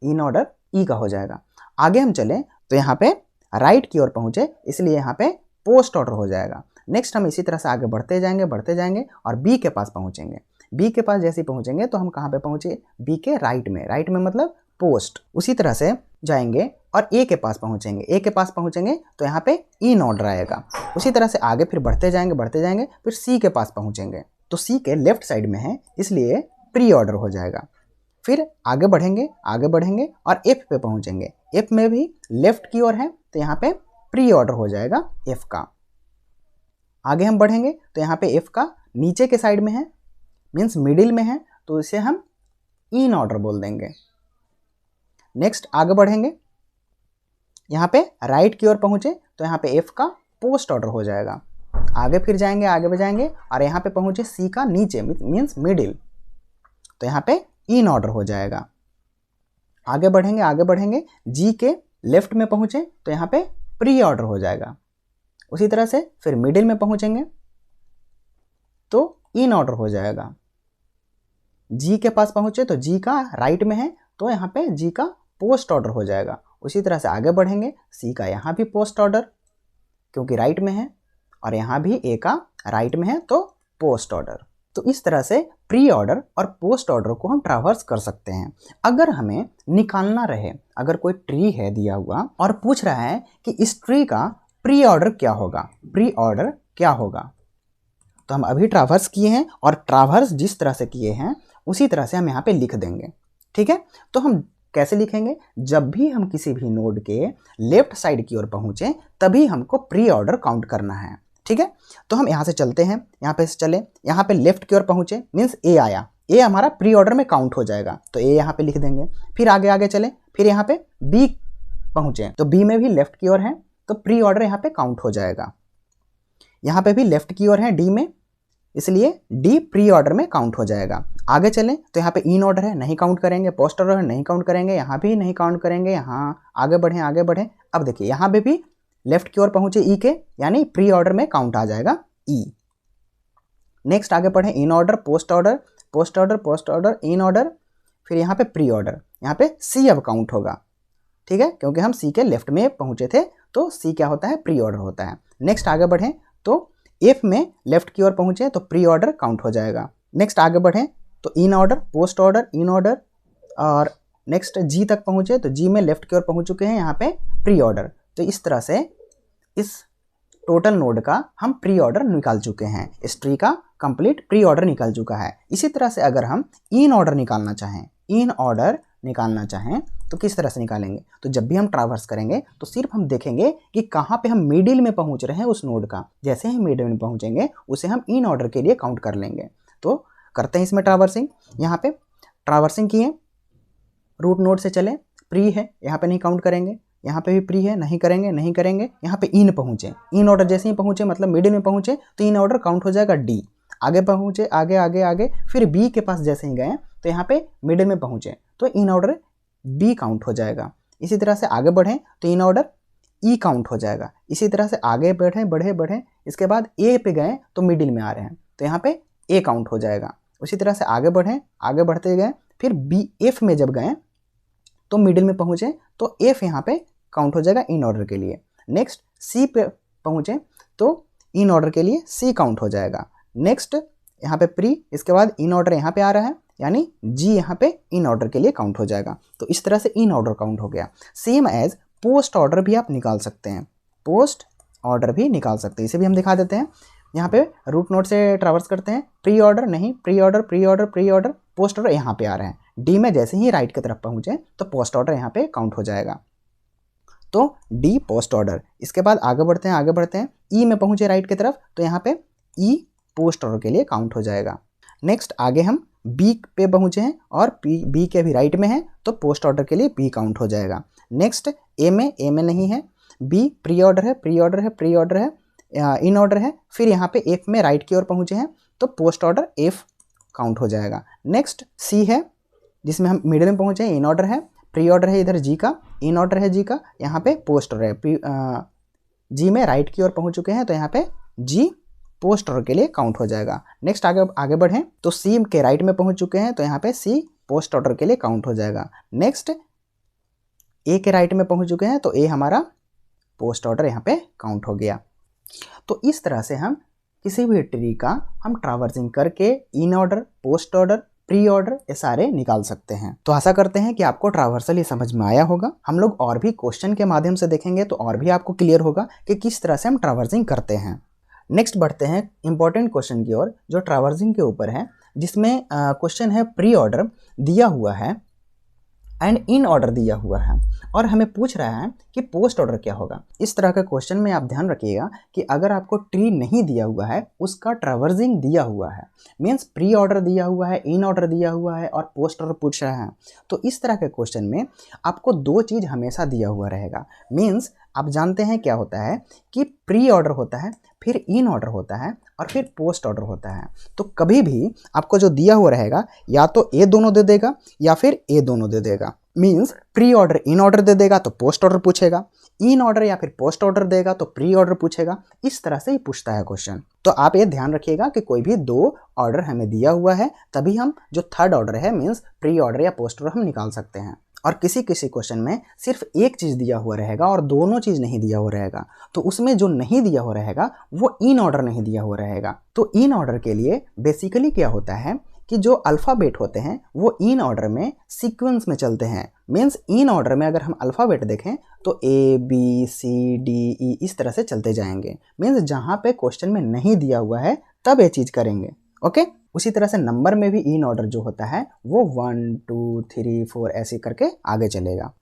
Speaker 1: इन ऑर्डर ई का हो जाएगा। आगे हम चले तो यहाँ पे राइट की ओर पहुंचे, इसलिए यहाँ पे पोस्ट ऑर्डर हो जाएगा। नेक्स्ट हम इसी तरह से आगे बढ़ते जाएंगे और बी के पास पहुंचेंगे। बी के पास जैसे ही पहुंचेंगे तो हम कहाँ पे पहुंचे, बी के राइट में मतलब पोस्ट। उसी तरह से जाएंगे और ए के पास पहुंचेंगे, ए के पास पहुंचेंगे तो यहाँ पे इन ऑर्डर आएगा। उसी तरह से आगे फिर बढ़ते जाएंगे फिर सी के पास पहुंचेंगे, तो सी के लेफ्ट साइड में है इसलिए प्री ऑर्डर हो जाएगा। फिर आगे बढ़ेंगे और एफ पे पहुंचेंगे, एफ में भी लेफ्ट की ओर है तो यहाँ पे प्री ऑर्डर हो जाएगा एफ का। आगे हम बढ़ेंगे तो यहाँ पे एफ का नीचे के साइड में है, मीन्स मिडिल में है, तो इसे हम इन ऑर्डर बोल देंगे। नेक्स्ट आगे बढ़ेंगे, यहाँ पे राइट की ओर पहुंचे तो यहाँ पे एफ का पोस्ट ऑर्डर हो जाएगा। आगे फिर जाएंगे और यहाँ पे पहुंचे सी का नीचे मीन्स मिडिल, तो यहाँ पे इन ऑर्डर हो जाएगा। आगे बढ़ेंगे जी के लेफ्ट में पहुंचे तो यहाँ पे प्री ऑर्डर हो जाएगा। उसी तरह से फिर मिडिल में पहुंचेंगे तो इन ऑर्डर हो जाएगा। जी के पास पहुंचे तो जी का राइट में है तो यहाँ पे जी का पोस्ट ऑर्डर हो जाएगा। उसी तरह से आगे बढ़ेंगे, सी का यहाँ भी पोस्ट ऑर्डर क्योंकि राइट में है और यहाँ भी ए का राइट में है तो पोस्ट ऑर्डर। तो इस तरह से प्री ऑर्डर और पोस्ट ऑर्डर को हम ट्रैवर्स कर सकते हैं। अगर हमें निकालना रहे, अगर कोई ट्री है दिया हुआ और पूछ रहा है कि इस ट्री का प्री ऑर्डर क्या होगा, तो हम अभी ट्रैवर्स किए हैं और ट्रैवर्स जिस तरह से किए हैं उसी तरह से हम यहाँ पे लिख देंगे, ठीक है। तो हम कैसे लिखेंगे, जब भी हम किसी भी नोड के लेफ्ट साइड की ओर पहुंचे तभी हमको प्री ऑर्डर काउंट करना है, ठीक है। तो हम यहाँ से चलते हैं, यहाँ पे से चले, यहाँ पे लेफ्ट की ओर पहुंचे मीन्स ए आया, ए हमारा प्री ऑर्डर में काउंट हो जाएगा तो ए यहाँ पे लिख देंगे। फिर आगे चले, फिर यहाँ पे बी पहुंचे तो बी में भी लेफ्ट की ओर है तो प्री ऑर्डर यहाँ पे काउंट हो जाएगा। यहाँ पे भी लेफ्ट की ओर है डी में, इसलिए डी प्री ऑर्डर में काउंट हो जाएगा। आगे चलें तो यहाँ पे इन ऑर्डर है, नहीं काउंट करेंगे, पोस्ट ऑर्डर है, नहीं काउंट करेंगे, यहाँ भी नहीं काउंट करेंगे। यहाँ आगे बढ़ें। अब देखिए यहाँ पे भी लेफ्ट की ओर पहुंचे ई के, यानी प्री ऑर्डर में काउंट आ जाएगा ई। नेक्स्ट आगे बढ़े, in order, post order, in order, फिर यहाँ पे प्री ऑर्डर, यहाँ पे सी अब काउंट होगा, ठीक है, क्योंकि हम सी के लेफ्ट में पहुंचे थे तो सी क्या होता है, प्री ऑर्डर होता है। नेक्स्ट आगे बढ़ें तो एफ में लेफ्ट की ओर पहुंचे तो प्री ऑर्डर काउंट हो जाएगा। नेक्स्ट आगे बढ़ें तो in order, post order, in order, और नेक्स्ट जी तक पहुंचे तो जी में लेफ्ट की ओर पहुंच चुके हैं, यहाँ पे प्री ऑर्डर। तो इस तरह से इस टोटल नोड का हम प्री ऑर्डर निकाल चुके हैं, इस ट्री का कंप्लीट प्री ऑर्डर निकल चुका है। इसी तरह से अगर हम इन ऑर्डर निकालना चाहें तो किस तरह से निकालेंगे, तो जब भी हम ट्रैवर्स करेंगे तो सिर्फ हम देखेंगे कि कहाँ पे हम मिडिल में पहुँच रहे हैं उस नोड का, जैसे ही मिडिल में पहुँचेंगे उसे हम इन ऑर्डर के लिए काउंट कर लेंगे। तो करते हैं इसमें ट्रैवर्सिंग। यहाँ पे ट्रैवर्सिंग किए, रूट नोड से चले, प्री है यहाँ पे नहीं काउंट करेंगे, यहाँ पे भी प्री है नहीं करेंगे। यहाँ पे इन पहुँचे, इन ऑर्डर जैसे ही पहुँचे मतलब मिडिल में पहुँचे तो इन ऑर्डर काउंट हो जाएगा डी। आगे पहुँचे, आगे, फिर बी के पास जैसे ही गए तो यहाँ पे मिडिल में पहुँचे तो इन ऑर्डर बी काउंट हो जाएगा। इसी तरह से आगे बढ़ें तो इन ऑर्डर ई काउंट हो जाएगा। इसी तरह से आगे बढ़े, इसके बाद ए पे गए तो मिडिल में आ रहे हैं तो यहाँ पे ए काउंट हो जाएगा। उसी तरह से आगे बढ़ते गए, फिर बी एफ में जब गए तो मिडिल में पहुँचे तो एफ यहाँ पे काउंट हो जाएगा इन ऑर्डर के लिए। नेक्स्ट सी पे पहुँचे तो इन ऑर्डर के लिए सी काउंट हो जाएगा। नेक्स्ट यहाँ पे प्री, इसके बाद इन ऑर्डर यहाँ पे आ रहा है यानी जी यहाँ पे इन ऑर्डर के लिए काउंट हो जाएगा। तो इस तरह से इन ऑर्डर काउंट हो गया। सेम एज पोस्ट ऑर्डर भी आप निकाल सकते हैं, इसे भी हम दिखा देते हैं। यहाँ पे रूट नोड से ट्रैवर्स करते हैं, प्री ऑर्डर नहीं, प्री ऑर्डर, पोस्ट ऑर्डर यहाँ पे आ रहे हैं। डी में जैसे ही राइट की तरफ पहुँचे तो पोस्ट ऑर्डर यहाँ पे काउंट हो जाएगा, तो डी पोस्ट ऑर्डर। इसके बाद आगे बढ़ते हैं, ई में पहुँचे राइट की तरफ तो यहाँ पे ई पोस्ट ऑर्डर के लिए काउंट हो जाएगा। नेक्स्ट आगे हम बी पे पहुँचे हैं और बी के भी राइट में है तो पोस्ट ऑर्डर के लिए बी काउंट हो जाएगा। नेक्स्ट ए में नहीं है, बी प्री ऑर्डर है, इन ऑर्डर है, फिर यहाँ पे एफ में राइट की ओर पहुँचे हैं तो पोस्ट ऑर्डर एफ काउंट हो जाएगा। नेक्स्ट सी है जिसमें हम मिडिल में पहुँचे हैं, इन ऑर्डर है, प्री ऑर्डर है इधर जी का, इन ऑर्डर है जी का, यहाँ पे पोस्ट ऑर्डर है, जी में राइट की ओर पहुँच चुके हैं तो यहाँ पे जी पोस्ट ऑर्डर के लिए काउंट हो जाएगा। नेक्स्ट आगे बढ़ें तो सी के राइट में पहुँच चुके हैं तो यहाँ पे सी पोस्ट ऑर्डर के लिए काउंट हो जाएगा। नेक्स्ट ए के राइट में पहुँच चुके हैं तो ए हमारा पोस्ट ऑर्डर यहाँ पे काउंट हो गया। तो इस तरह से हम किसी भी ट्री का हम ट्रावर्सिंग करके in order, post order, pre order ये सारे निकाल सकते हैं। तो आशा करते हैं कि आपको ट्रावर्सल ये समझ में आया होगा। हम लोग और भी क्वेश्चन के माध्यम से देखेंगे तो और भी आपको क्लियर होगा कि किस तरह से हम ट्रावर्सिंग करते हैं। नेक्स्ट बढ़ते हैं इंपॉर्टेंट क्वेश्चन की ओर जो ट्रावर्सिंग के ऊपर है, जिसमें क्वेश्चन है प्री ऑर्डर दिया हुआ है एंड इन ऑर्डर दिया हुआ है और हमें पूछ रहा है कि पोस्ट ऑर्डर क्या होगा। इस तरह के क्वेश्चन में आप ध्यान रखिएगा कि अगर आपको ट्री नहीं दिया हुआ है, उसका ट्रावर्सिंग दिया हुआ है, मीन्स प्री ऑर्डर दिया हुआ है, इन ऑर्डर दिया हुआ है और पोस्ट ऑर्डर पूछ रहा है, तो इस तरह के क्वेश्चन में आपको दो चीज़ हमेशा दिया हुआ रहेगा। मीन्स आप जानते हैं क्या होता है कि प्री ऑर्डर होता है, फिर इन ऑर्डर होता है और फिर पोस्ट ऑर्डर होता है। तो कभी भी आपको जो दिया हुआ रहेगा या तो ए दोनों दे देगा या फिर ए दोनों दे देगा। Means pre order in order दे देगा तो पोस्ट ऑर्डर पूछेगा, इन ऑर्डर या फिर पोस्ट ऑर्डर देगा तो प्री ऑर्डर पूछेगा। इस तरह से ही पूछता है क्वेश्चन। तो आप ये ध्यान रखिएगा कि कोई भी दो ऑर्डर हमें दिया हुआ है तभी हम जो थर्ड ऑर्डर है मीन्स प्री ऑर्डर या पोस्ट ऑर्डर हम निकाल सकते हैं। और किसी किसी क्वेश्चन में सिर्फ एक चीज़ दिया हुआ रहेगा और दोनों चीज़ नहीं दिया हुआ रहेगा, तो उसमें जो नहीं दिया हुआ रहेगा वो इन ऑर्डर नहीं दिया हुआ रहेगा। तो इन ऑर्डर के लिए बेसिकली क्या होता है कि जो अल्फ़ाबेट होते हैं वो इन ऑर्डर में सीक्वेंस में चलते हैं। मीन्स इन ऑर्डर में अगर हम अल्फ़ाबेट देखें तो A B C D E इस तरह से चलते जाएंगे। मीन्स जहाँ पे क्वेश्चन में नहीं दिया हुआ है तब ये चीज़ करेंगे। ओके, उसी तरह से नंबर में भी इन ऑर्डर जो होता है वो 1 2 3 4 ऐसे करके आगे चलेगा।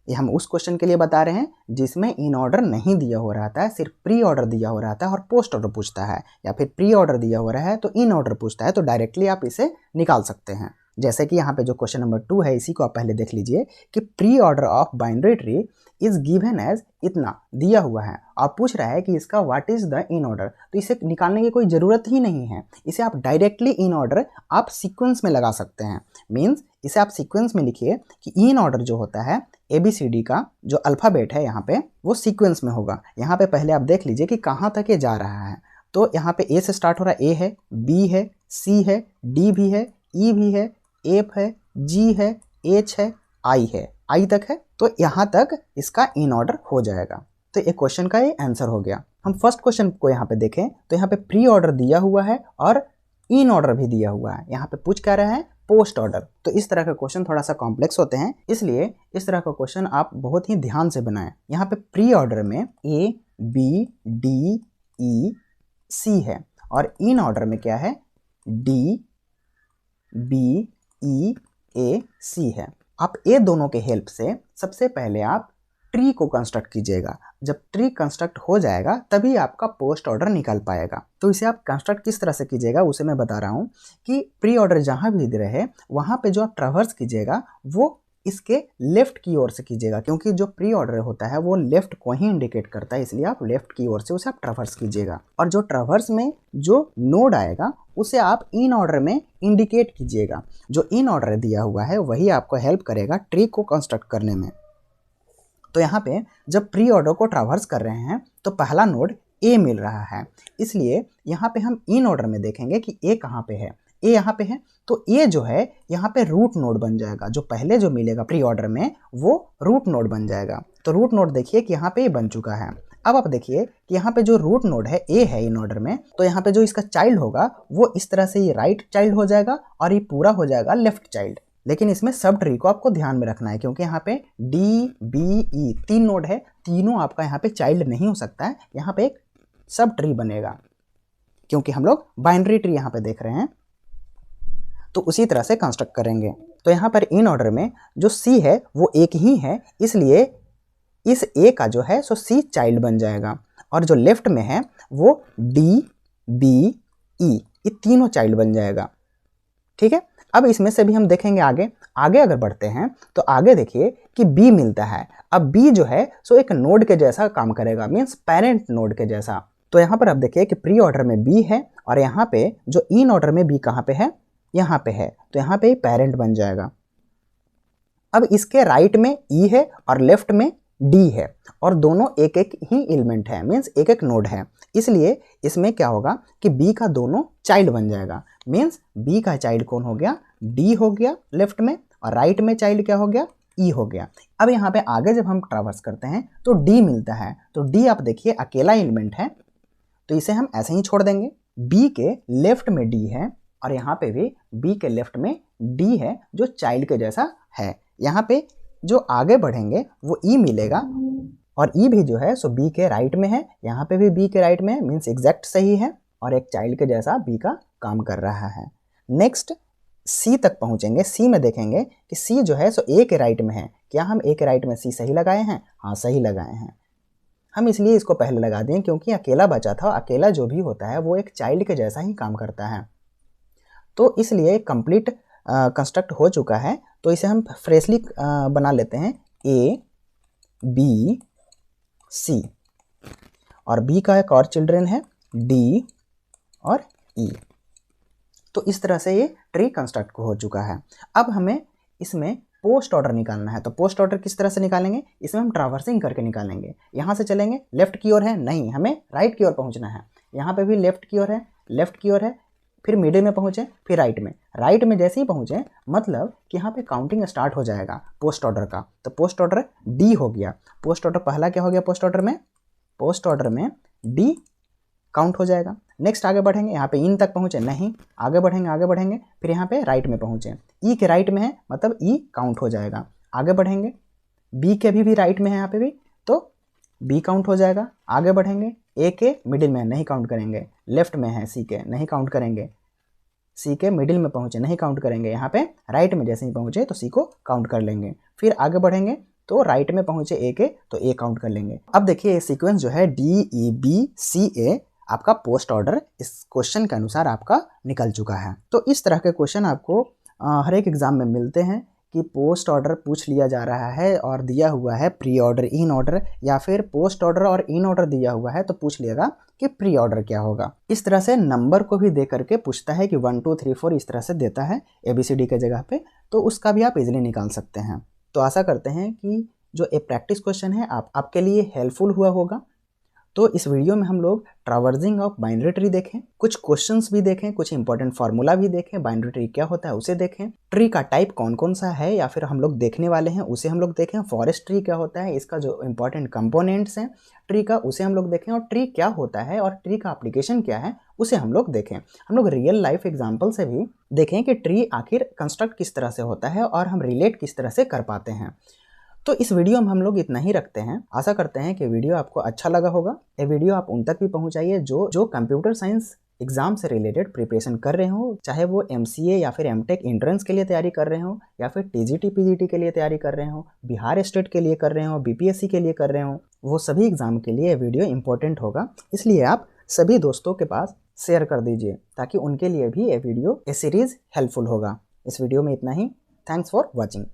Speaker 1: ये हम उस क्वेश्चन के लिए बता रहे हैं जिसमें इन ऑर्डर नहीं दिया हो रहता है, सिर्फ प्री ऑर्डर दिया हो रहता है और पोस्ट ऑर्डर पूछता है, या फिर प्री ऑर्डर दिया हो रहा है तो इन ऑर्डर पूछता है। तो डायरेक्टली आप इसे निकाल सकते हैं। जैसे कि यहाँ पे जो क्वेश्चन नंबर 2 है इसी को आप पहले देख लीजिए कि pre order of binary tree is given as इतना दिया हुआ है। आप पूछ रहा है कि इसका what is the in order, तो इसे निकालने की कोई ज़रूरत ही नहीं है। इसे आप डायरेक्टली इन ऑर्डर आप सीक्वेंस में लगा सकते हैं। मीन्स इसे आप सीक्वेंस में लिखिए कि इन ऑर्डर जो होता है ABCD का जो अल्फ़ाबेट है यहाँ पे वो सीक्वेंस में होगा। यहाँ पे पहले आप देख लीजिए कि कहाँ तक ये जा रहा है। तो यहाँ पे ए से स्टार्ट हो रहा है, ए है, बी है, सी है, डी भी है, ई भी है, एफ है, जी है, एच है, आई तक है। तो यहाँ तक इसका इन ऑर्डर हो जाएगा। तो एक क्वेश्चन का ये आंसर हो गया। हम फर्स्ट क्वेश्चन को यहाँ पे देखें तो यहाँ पे प्री ऑर्डर दिया हुआ है और इन ऑर्डर भी दिया हुआ है। यहाँ पे पूछ क्या रहा है, पोस्ट ऑर्डर। तो इस तरह के क्वेश्चन थोड़ा सा कॉम्प्लेक्स होते हैं, इसलिए इस तरह का क्वेश्चन आप बहुत ही ध्यान से बनाएं। यहाँ पे प्री ऑर्डर में A B D E C है और इन ऑर्डर में क्या है, D B E A C है। आप ये दोनों के हेल्प से सबसे पहले आप ट्री को कंस्ट्रक्ट कीजिएगा। जब ट्री कंस्ट्रक्ट हो जाएगा तभी आपका पोस्ट ऑर्डर निकल पाएगा। तो इसे आप कंस्ट्रक्ट किस तरह से कीजिएगा उसे मैं बता रहा हूँ कि प्री ऑर्डर जहाँ भी रहे वहाँ पे जो आप ट्रैवर्स कीजिएगा वो इसके लेफ्ट की ओर से कीजिएगा, क्योंकि जो प्री ऑर्डर होता है वो लेफ्ट को ही इंडिकेट करता है, इसलिए आप लेफ्ट की ओर से उसे आप ट्रैवर्स कीजिएगा। और जो ट्रैवर्स में जो नोड आएगा उसे आप इन ऑर्डर में इंडिकेट कीजिएगा। जो इन ऑर्डर दिया हुआ है वही आपको हेल्प करेगा ट्री को कंस्ट्रक्ट करने में। तो यहाँ पे जब प्री ऑर्डर को ट्रैवर्स कर रहे हैं तो पहला नोड ए मिल रहा है, इसलिए यहाँ पे हम इन ऑर्डर में देखेंगे कि ए कहाँ पे है। ए यहाँ पे है तो ए जो है यहाँ पे रूट नोड बन जाएगा। जो पहले जो मिलेगा प्री ऑर्डर में वो रूट नोड बन जाएगा। तो रूट नोड देखिए कि यहाँ पे ए बन चुका है। अब आप देखिए कि यहाँ पे जो रूट नोड है ए है इन ऑर्डर में, तो यहाँ पे जो इसका चाइल्ड होगा वो इस तरह से ये राइट चाइल्ड हो जाएगा और ये पूरा हो जाएगा लेफ्ट चाइल्ड। लेकिन इसमें सब ट्री को आपको ध्यान में रखना है, क्योंकि यहाँ पे डी बी ई 3 नोड है, तीनों आपका यहाँ पे चाइल्ड नहीं हो सकता है। यहाँ पे एक सब ट्री बनेगा क्योंकि हम लोग बाइनरी ट्री यहाँ पे देख रहे हैं। तो उसी तरह से कंस्ट्रक्ट करेंगे। तो यहाँ पर इन ऑर्डर में जो सी है वो एक ही है, इसलिए इस ए का जो है सो सी चाइल्ड बन जाएगा और जो लेफ्ट में है वो डी बी ई ये तीनों चाइल्ड बन जाएगा। ठीक है, अब इसमें से भी हम देखेंगे आगे अगर बढ़ते हैं तो आगे देखिए कि बी मिलता है। अब बी जो है सो एक नोड के जैसा काम करेगा, मीन्स पेरेंट नोड के जैसा। तो यहाँ पर आप देखिए कि प्री ऑर्डर में बी है और यहाँ पे जो इन ऑर्डर में बी कहाँ पे है, यहाँ पे है, तो यहाँ पे पेरेंट बन जाएगा। अब इसके राइट में ई है और लेफ्ट में डी है और दोनों एक एक ही एलिमेंट है, मीन्स एक एक नोड है, इसलिए इसमें क्या होगा कि बी का दोनों चाइल्ड बन जाएगा। मीन्स बी का चाइल्ड कौन हो गया, डी हो गया लेफ्ट में, और राइट में चाइल्ड क्या हो गया, ई हो गया। अब यहाँ पे आगे जब हम ट्रैवर्स करते हैं तो डी मिलता है, तो डी आप देखिए अकेला एलिमेंट है, तो इसे हम ऐसे ही छोड़ देंगे। बी के लेफ्ट में डी है और यहाँ पे भी बी के लेफ्ट में डी है जो चाइल्ड के जैसा है। यहाँ पे जो आगे बढ़ेंगे वो ई मिलेगा और ई भी जो है सो बी के राइट में है, यहाँ पे भी बी के राइट में है, मीन्स एग्जैक्ट सही है और एक चाइल्ड के जैसा बी का काम कर रहा है। नेक्स्ट सी तक पहुँचेंगे। सी में देखेंगे कि सी जो है सो ए के राइट में है। क्या हम ए के राइट में सी सही लगाए हैं? हाँ सही लगाए हैं। हम इसलिए इसको पहले लगा दें क्योंकि अकेला बचा था, अकेला जो भी होता है वो एक चाइल्ड के जैसा ही काम करता है, तो इसलिए कंप्लीट कंस्ट्रक्ट हो चुका है। तो इसे हम फ्रेशली बना लेते हैं ए बी सी, और बी का एक और चिल्ड्रन है डी और ई। तो इस तरह से ये ट्री कंस्ट्रक्ट हो चुका है। अब हमें इसमें पोस्ट ऑर्डर निकालना है, तो पोस्ट ऑर्डर किस तरह से निकालेंगे, इसमें हम ट्रैवर्सिंग करके निकालेंगे। यहाँ से चलेंगे, लेफ्ट की ओर है, नहीं हमें राइट की ओर पहुँचना है। यहाँ पे भी लेफ्ट की ओर है, लेफ्ट की ओर है, फिर मिडिल में पहुँचे, फिर राइट में। राइट में जैसे ही पहुँचे मतलब कि यहाँ पे काउंटिंग स्टार्ट हो जाएगा पोस्ट ऑर्डर का, तो पोस्ट ऑर्डर डी हो गया। पोस्ट ऑर्डर पहला क्या हो गया, पोस्ट ऑर्डर में डी काउंट हो जाएगा। नेक्स्ट आगे बढ़ेंगे, यहाँ पे इन तक पहुँचे, नहीं आगे बढ़ेंगे, फिर यहाँ पे राइट में पहुँचे, ई के राइट में है मतलब ई काउंट हो जाएगा। आगे बढ़ेंगे, बी के भी राइट में है यहाँ पे भी, तो बी काउंट हो जाएगा। आगे बढ़ेंगे, ए के मिडिल में नहीं काउंट करेंगे, लेफ्ट में है सी के नहीं काउंट करेंगे, सी के मिडिल में पहुँचे नहीं काउंट करेंगे, यहाँ पे राइट में जैसे ही पहुँचे तो सी को काउंट कर लेंगे। फिर आगे बढ़ेंगे तो राइट में पहुँचे ए के, तो ए काउंट कर लेंगे। अब देखिए ये सीक्वेंस जो है डी ई बी सी ए आपका पोस्ट ऑर्डर इस क्वेश्चन के अनुसार आपका निकल चुका है। तो इस तरह के क्वेश्चन आपको हर एक एग्जाम में मिलते हैं कि पोस्ट ऑर्डर पूछ लिया जा रहा है और दिया हुआ है प्री ऑर्डर इन ऑर्डर, या फिर पोस्ट ऑर्डर और इन ऑर्डर दिया हुआ है तो पूछ लिएगा कि प्री ऑर्डर क्या होगा। इस तरह से नंबर को भी दे करके पूछता है कि 1 2 3 4 इस तरह से देता है ABCD के जगह पे, तो उसका भी आप इजीली निकाल सकते हैं। तो आशा करते हैं कि जो एक प्रैक्टिस क्वेश्चन है आपके लिए हेल्पफुल हुआ होगा। तो इस वीडियो में हम लोग ट्रैवर्सिंग ऑफ बाइनरी ट्री देखें, कुछ क्वेश्चंस भी देखें, कुछ इंपॉर्टेंट फार्मूला भी देखें, बाइनरी ट्री क्या होता है उसे देखें, ट्री का टाइप कौन कौन सा है या फिर हम लोग देखने वाले हैं उसे हम लोग देखें, फॉरेस्ट ट्री क्या होता है, इसका जो इंपॉर्टेंट कंपोनेंट्स हैं ट्री का उसे हम लोग देखें, और ट्री क्या होता है और ट्री का एप्लीकेशन क्या है उसे हम लोग देखें। हम लोग रियल लाइफ एग्जाम्पल से भी देखें कि ट्री आखिर कंस्ट्रक्ट किस तरह से होता है और हम रिलेट किस तरह से कर पाते हैं। तो इस वीडियो में हम लोग इतना ही रखते हैं। आशा करते हैं कि वीडियो आपको अच्छा लगा होगा। ये वीडियो आप उन तक भी पहुंचाइए जो कंप्यूटर साइंस एग्जाम से रिलेटेड प्रिपरेशन कर रहे हो, चाहे वो MCA या फिर MTech एंट्रेंस के लिए तैयारी कर रहे हो, या फिर TGT PGT के लिए तैयारी कर रहे हो, बिहार स्टेट के लिए कर रहे हो, BPSC के लिए कर रहे हो, वो सभी एग्जाम के लिए ये वीडियो इंपॉर्टेंट होगा। इसलिए आप सभी दोस्तों के पास शेयर कर दीजिए ताकि उनके लिए भी ये वीडियो, ये सीरीज़ हेल्पफुल होगा। इस वीडियो में इतना ही। Thanks for watching.